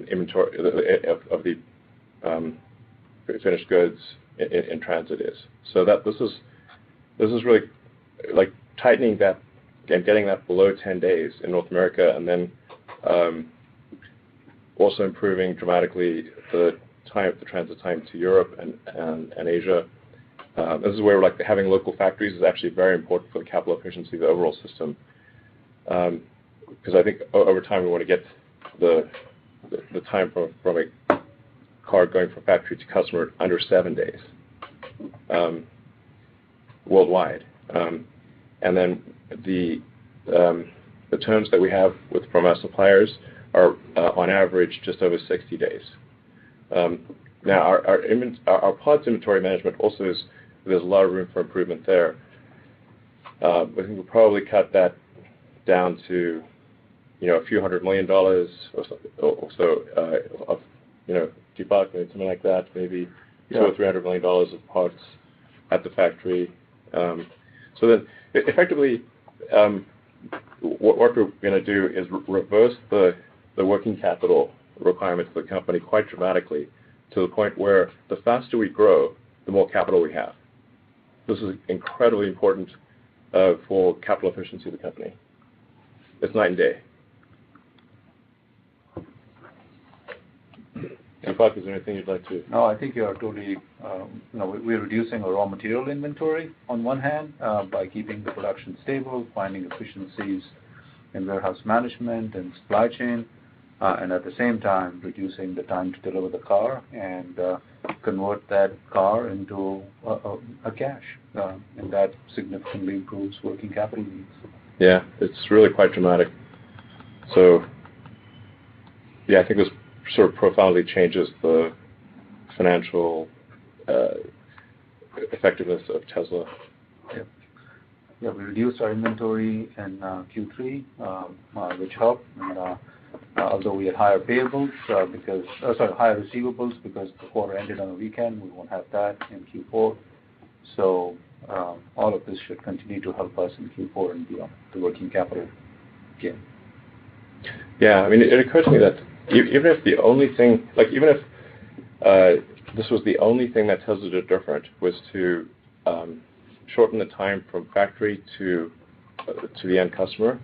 inventory of the finished goods in transit is. So that this is really like tightening that and getting that below 10 days in North America, and then also improving dramatically the transit time to Europe and Asia. This is where like having local factories is actually very important for the capital efficiency of the overall system. Because I think over time we want to get the time from a car going from factory to customer under 7 days worldwide. And then the terms that we have from our suppliers are on average just over 60 days. Now our parts inventory management also there's a lot of room for improvement there. I think we'll probably cut that down to a few $100 million or so of Deepak, something like that, maybe $200 or $300 million of parts at the factory. So then effectively what we're going to do is reverse the working capital requirements of the company quite dramatically, to the point where the faster we grow, the more capital we have. This is incredibly important for capital efficiency of the company. It's night and day. Deepak, is there anything you'd like to? No, I think you are totally, we're reducing our raw material inventory on one hand by keeping the production stable, finding efficiencies in warehouse management and supply chain, and at the same time reducing the time to deliver the car and convert that car into a cash, and that significantly improves working capital needs. Yeah, it's really quite dramatic. So, yeah, I think this sort of profoundly changes the financial effectiveness of Tesla. Yeah, we reduced our inventory in Q3, which helped. And, although we had higher payables higher receivables because the quarter ended on a weekend, we won't have that in Q4. So all of this should continue to help us in Q4 and beyond, the working capital gain. Yeah, I mean, it occurred to me that even if the only thing, even if this was the only thing that Tesla did different was to shorten the time from factory to the end customer,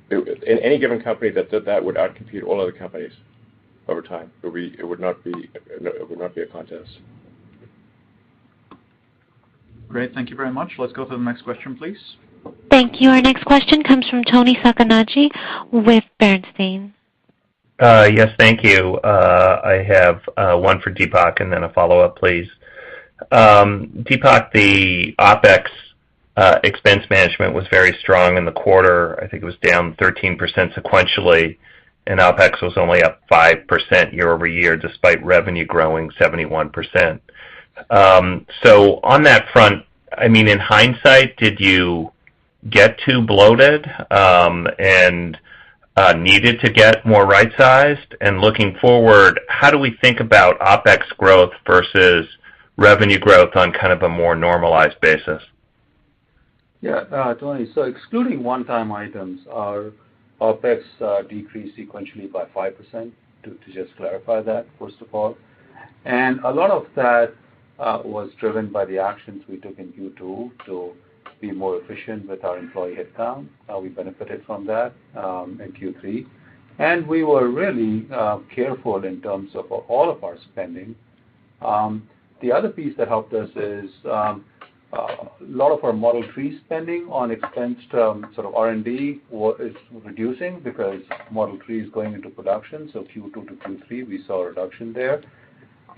in any given company that did that would outcompete all other companies over time. It would not be a contest. Great, thank you very much. Let's go to the next question, please. Thank you. Our next question comes from Tony Sacconaghi with Bernstein. Yes, thank you. I have one for Deepak and then a follow-up, please. Deepak, the Opex expense management was very strong in the quarter. I think it was down 13% sequentially, and Opex was only up 5% year over year, despite revenue growing 71%. So on that front, I mean, in hindsight, did you get too bloated and needed to get more right-sized? And looking forward, how do we think about Opex growth versus revenue growth on kind of a more normalized basis? Yeah, Tony, so excluding one-time items, our Opex decreased sequentially by 5%, to just clarify that, first of all. And a lot of that was driven by the actions we took in Q2 to be more efficient with our employee headcount. We benefited from that in Q3. And we were really careful in terms of all of our spending. The other piece that helped us is a lot of our Model 3 spending on expensed sort of R&D is reducing because Model 3 is going into production. So Q2 to Q3, we saw a reduction there.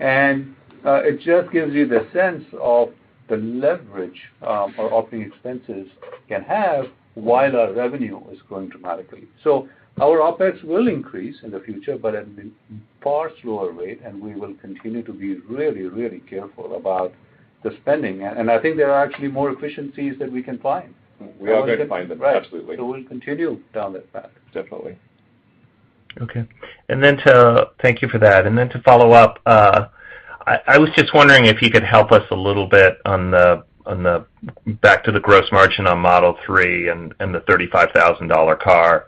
And it just gives you the sense of the leverage our operating expenses can have while our revenue is growing dramatically. So Our Opex will increase in the future, but at a far slower rate, and we will continue to be really, really careful about the spending. And I think there are actually more efficiencies that we can find. We are going to find them, right. Absolutely. So we'll continue down that path. Definitely. Okay. And then thank you for that. And then to follow up, I was just wondering if you could help us a little bit on the back to the gross margin on Model 3 and the $35,000 car.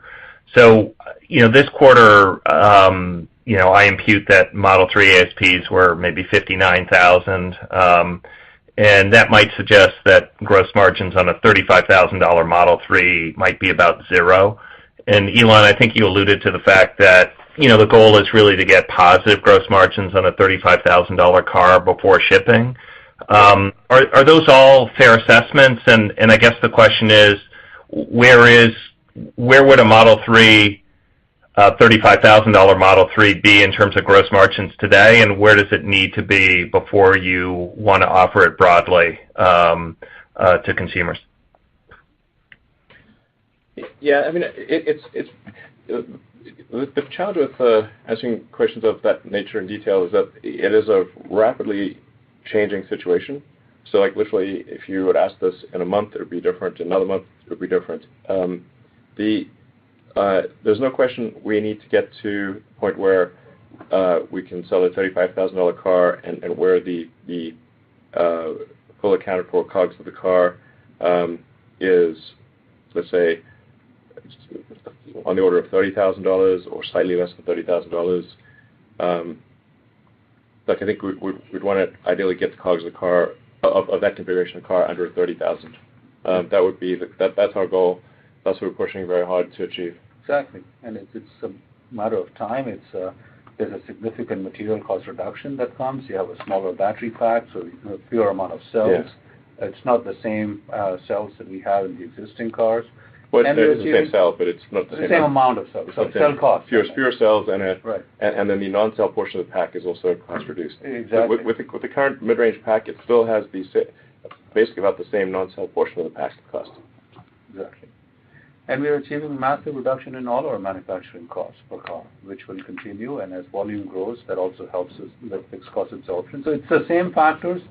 So, this quarter, I impute that Model 3 ASPs were maybe 59,000, and that might suggest that gross margins on a $35,000 Model 3 might be about zero. And Elon, I think you alluded to the fact that, the goal is really to get positive gross margins on a $35,000 car before shipping. Are those all fair assessments? And I guess the question is, where would a Model 3, $35,000 Model 3 be in terms of gross margins today, and where does it need to be before you want to offer it broadly to consumers? Yeah, I mean, it's the challenge with answering questions of that nature in detail is that it is a rapidly changing situation. So, like, literally, if you would ask this in a month, it would be different. Another month, it would be different. There's no question we need to get to the point where we can sell a $35,000 car and where the full accounted for COGS of the car is, let's say, on the order of $30,000 or slightly less than $30,000. Like, I think we'd want to ideally get the COGS of the car of that configuration of car under $30,000. That would be that's our goal. That's what we're pushing very hard to achieve. Exactly, and it's a matter of time. There's a significant material cost reduction that comes. You have a smaller battery pack, so a fewer amount of cells. Yeah. It's not the same cells that we have in the existing cars. Well, it's the same cell, but it's not the same amount of cells. So cell cost. Fewer cells, and right. And then the non-cell portion of the pack is also cost reduced. Exactly. With the current mid-range pack, it still has basically about the same non-cell portion of the pack's cost. Exactly. And we are achieving massive reduction in all our manufacturing costs per car, which will continue. And as volume grows, that also helps us with fixed cost absorption. So it's the same factors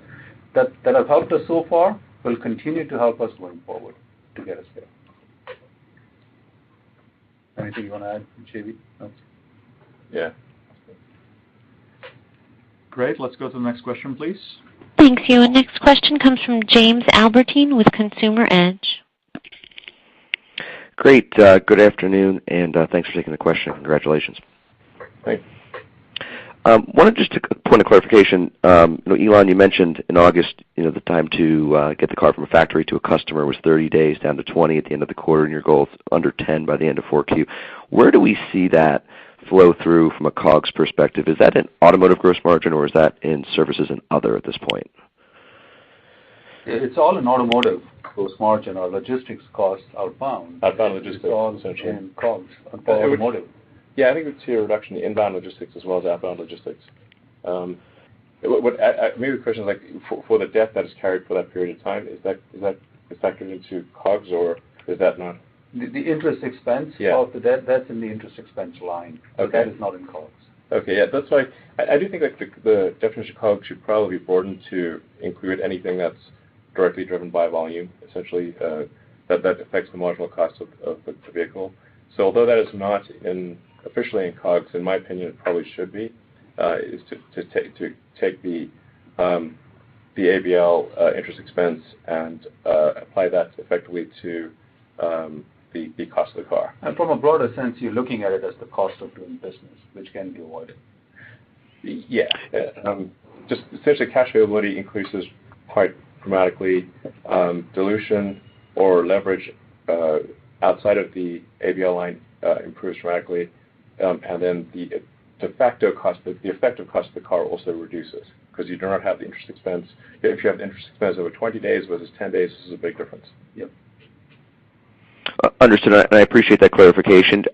that have helped us so far will continue to help us going forward to get us there. Anything you want to add, JB? No? Yeah. Great. Let's go to the next question, please. Thanks, you. And next question comes from James Albertine with Consumer Edge. Great. Good afternoon, and thanks for taking the question. Congratulations. Thanks. Wanted just a point of clarification. Elon, you mentioned in August, the time to get the car from a factory to a customer was 30 days, down to 20 at the end of the quarter, and your goal is under 10 by the end of 4Q. Where do we see that flow through from a COGS perspective? Is that in automotive gross margin, or is that in services and other at this point? It's all in automotive gross margin. Our logistics costs outbound. Outbound logistics. It's all in COGS for automotive. Yeah, I think we'd see a reduction in inbound logistics as well as outbound logistics. Maybe the question is, like, for the debt that is carried for that period of time, is that factored into COGS, or is that not? The interest expense of the debt, that's in the interest expense line. Okay. That is not in COGS. Okay, yeah, that's why I do think that the definition of COGS should probably be broadened to include anything that's directly driven by volume, essentially, that affects the marginal cost of the vehicle. So although that is not officially in COGS, in my opinion, it probably should be, is to take the ABL interest expense and apply that effectively to the cost of the car. And from a broader sense, you're looking at it as the cost of doing business, which can be avoided. Yeah. Just essentially cash availability increases quite dramatically. Dilution or leverage outside of the ABL line improves dramatically. And then the effective cost of the car also reduces because you do not have the interest expense. If you have the interest expense over 20 days versus 10 days, this is a big difference. Yep. Understood, and I appreciate that clarification.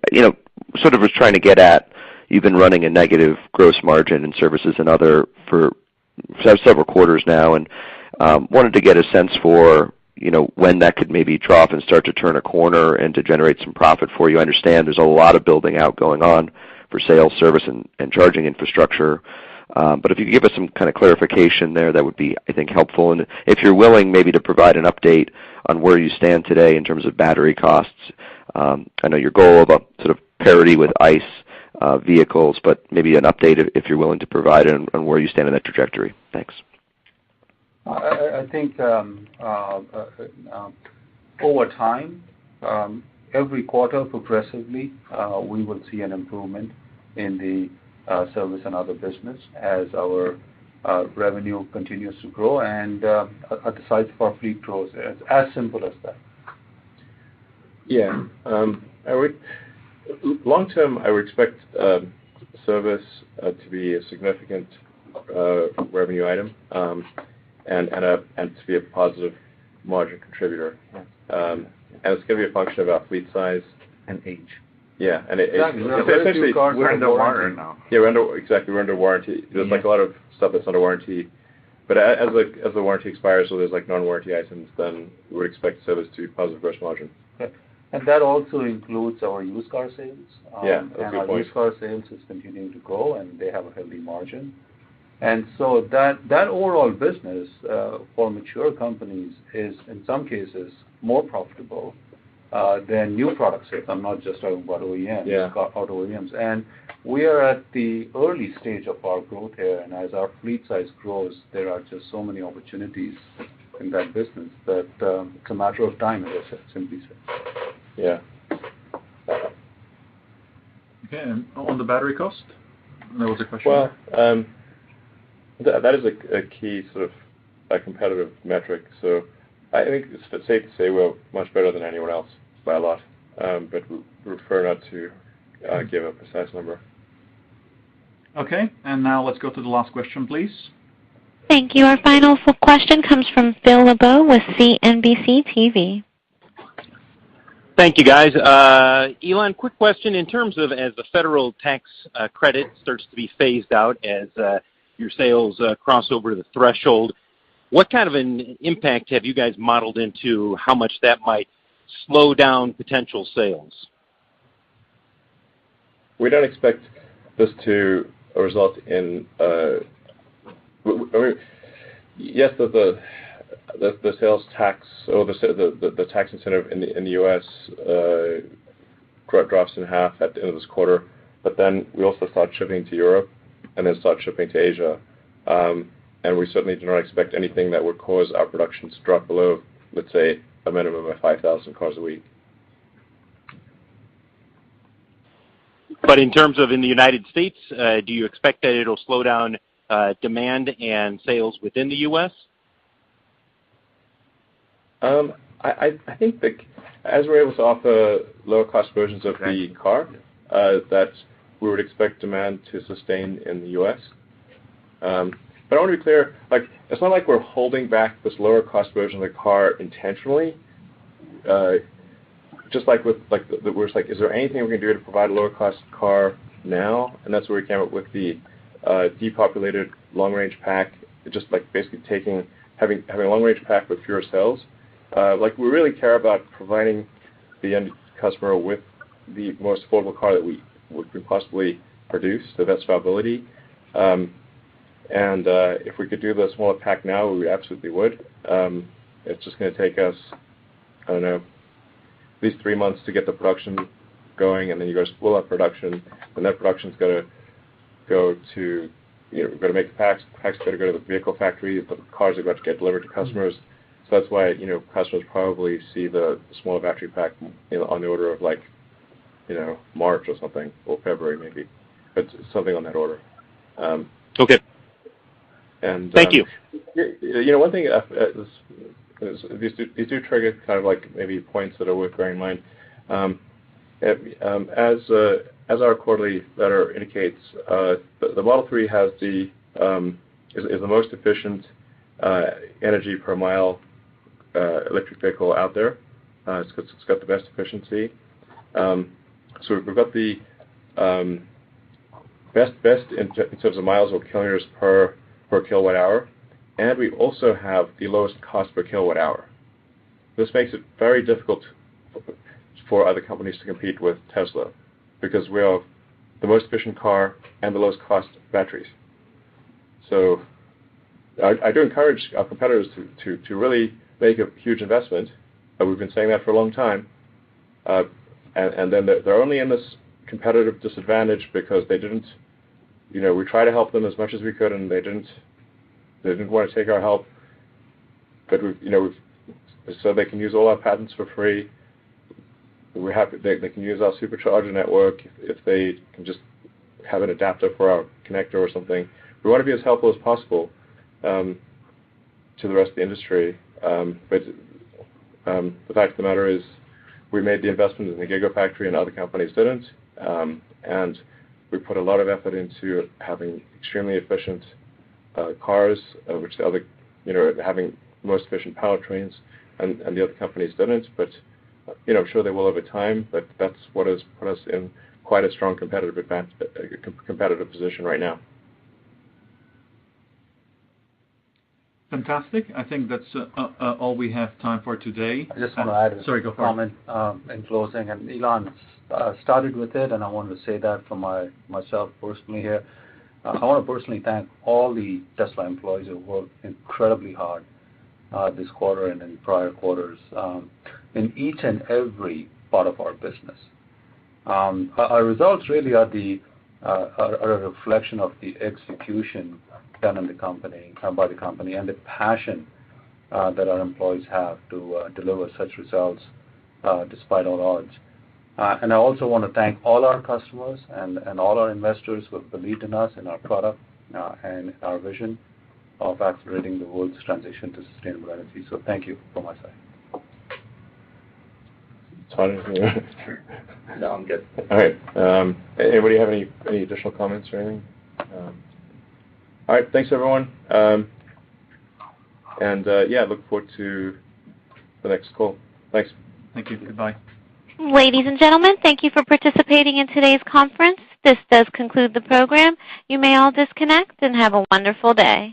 Sort of was trying to get at, you've been running a negative gross margin in services and other for several quarters now, and wanted to get a sense for, when that could maybe trough and start to turn a corner and to generate some profit for you? I understand there's a lot of building out going on for sales, service, and charging infrastructure. But if you could give us some kind of clarification there, that would be, I think, helpful. And if you're willing maybe to provide an update on where you stand today in terms of battery costs. I know your goal of a sort of parity with ICE vehicles, but maybe an update if you're willing to provide on where you stand in that trajectory. Thanks. I think over time, every quarter progressively, we will see an improvement in the service and other business as our revenue continues to grow and at the size of our fleet grows. It's as simple as that. Yeah. Long term, I would expect service to be a significant revenue item and to be a positive margin contributor. And it's going to be a function of our fleet size and age. Yeah, and essentially we're under warranty now. Yeah, we're under warranty. There's like a lot of stuff that's under warranty, but as the warranty expires, so there's like non-warranty items, then we would expect service to be positive gross margin. Okay. And that also includes our used car sales. And our used car sales is continuing to grow, and they have a healthy margin. And so that overall business for mature companies is in some cases more profitable than new product sales. I'm not just talking about OEMs, auto OEMs. And we are at the early stage of our growth here, and as our fleet size grows, there are just so many opportunities in that business that it's a matter of time, as I simply said. Yeah. Okay, and on the battery cost, there was a question. Well, that is a key sort of a competitive metric. So I think it's safe to say we're much better than anyone else by a lot, but we prefer not to give a precise number. Okay, and now let's go to the last question, please. Thank you. Our final question comes from Phil LeBeau with CNBC TV. Thank you, guys. Elon, quick question. In terms of as the federal tax credit starts to be phased out as your sales cross over the threshold, what kind of an impact have you guys modeled into how much that might slow down potential sales? We don't expect this to result in yes, the sales tax or the tax incentive in the U.S. Drops in half at the end of this quarter, but then we also start shipping to Europe and then start shipping to Asia, and we certainly do not expect anything that would cause our production to drop below, let's say, a minimum of 5,000 cars a week. But in terms of in the United States, do you expect that it'll slow down demand and sales within the U.S.? I think that as we're able to offer lower cost versions of the car, that we would expect demand to sustain in the U.S. But I want to be clear, like it's not like we're holding back this lower cost version of the car intentionally. Just like with we're just like, is there anything we can do to provide a lower cost car now? And that's where we came up with the depopulated long range pack. Just like basically having a long range pack with fewer cells. Like we really care about providing the end customer with the most affordable car that we could possibly produce, the best viability. And if we could do the smaller pack now, we absolutely would. It's just going to take us, I don't know, at least 3 months to get the production going, and then you got to spool up production, and that production's got to go to, we've got to make the packs got to go to the vehicle factory, the cars are got to get delivered to customers. So that's why, customers probably see the smaller battery pack on the order of like, March or something, or February maybe, but something on that order. Okay. And thank you. One thing is these do trigger kind of like maybe points that are worth bearing in mind. As our quarterly letter indicates, the Model 3 has is the most efficient energy per mile electric vehicle out there. It's got the best efficiency. So we've got the best in terms of miles or kilometers per kilowatt hour, and we also have the lowest cost per kilowatt hour. this makes it very difficult for other companies to compete with Tesla because we are the most efficient car and the lowest cost batteries. So I do encourage our competitors to really make a huge investment. We've been saying that for a long time. And then they're only in this competitive disadvantage because they didn't, we try to help them as much as we could, and they didn't want to take our help. But so they can use all our patents for free. We're happy they can use our supercharger network if they can just have an adapter for our connector or something. We want to be as helpful as possible to the rest of the industry. But the fact of the matter is, we made the investment in the Gigafactory and other companies didn't. And we put a lot of effort into having extremely efficient cars, which the other, having most efficient powertrains, and the other companies didn't. But I'm sure they will over time. But that's what has put us in quite a strong competitive position right now. Fantastic. I think that's all we have time for today. I just want to add a comment in closing. And Elon started with it, and I want to say that for myself personally here. I want to personally thank all the Tesla employees who worked incredibly hard this quarter and in prior quarters in each and every part of our business. Our results really are a reflection of the execution done in the company, by the company, and the passion that our employees have to deliver such results despite all odds. And I also want to thank all our customers and all our investors who have believed in us, in our product, and in our vision of accelerating the world's transition to sustainable energy. So thank you from my side. No, I'm good. All right. Anybody have any additional comments or anything? All right. Thanks, everyone. Look forward to the next call. Thanks. Thank you. Goodbye. Ladies and gentlemen, thank you for participating in today's conference. This does conclude the program. You may all disconnect and have a wonderful day.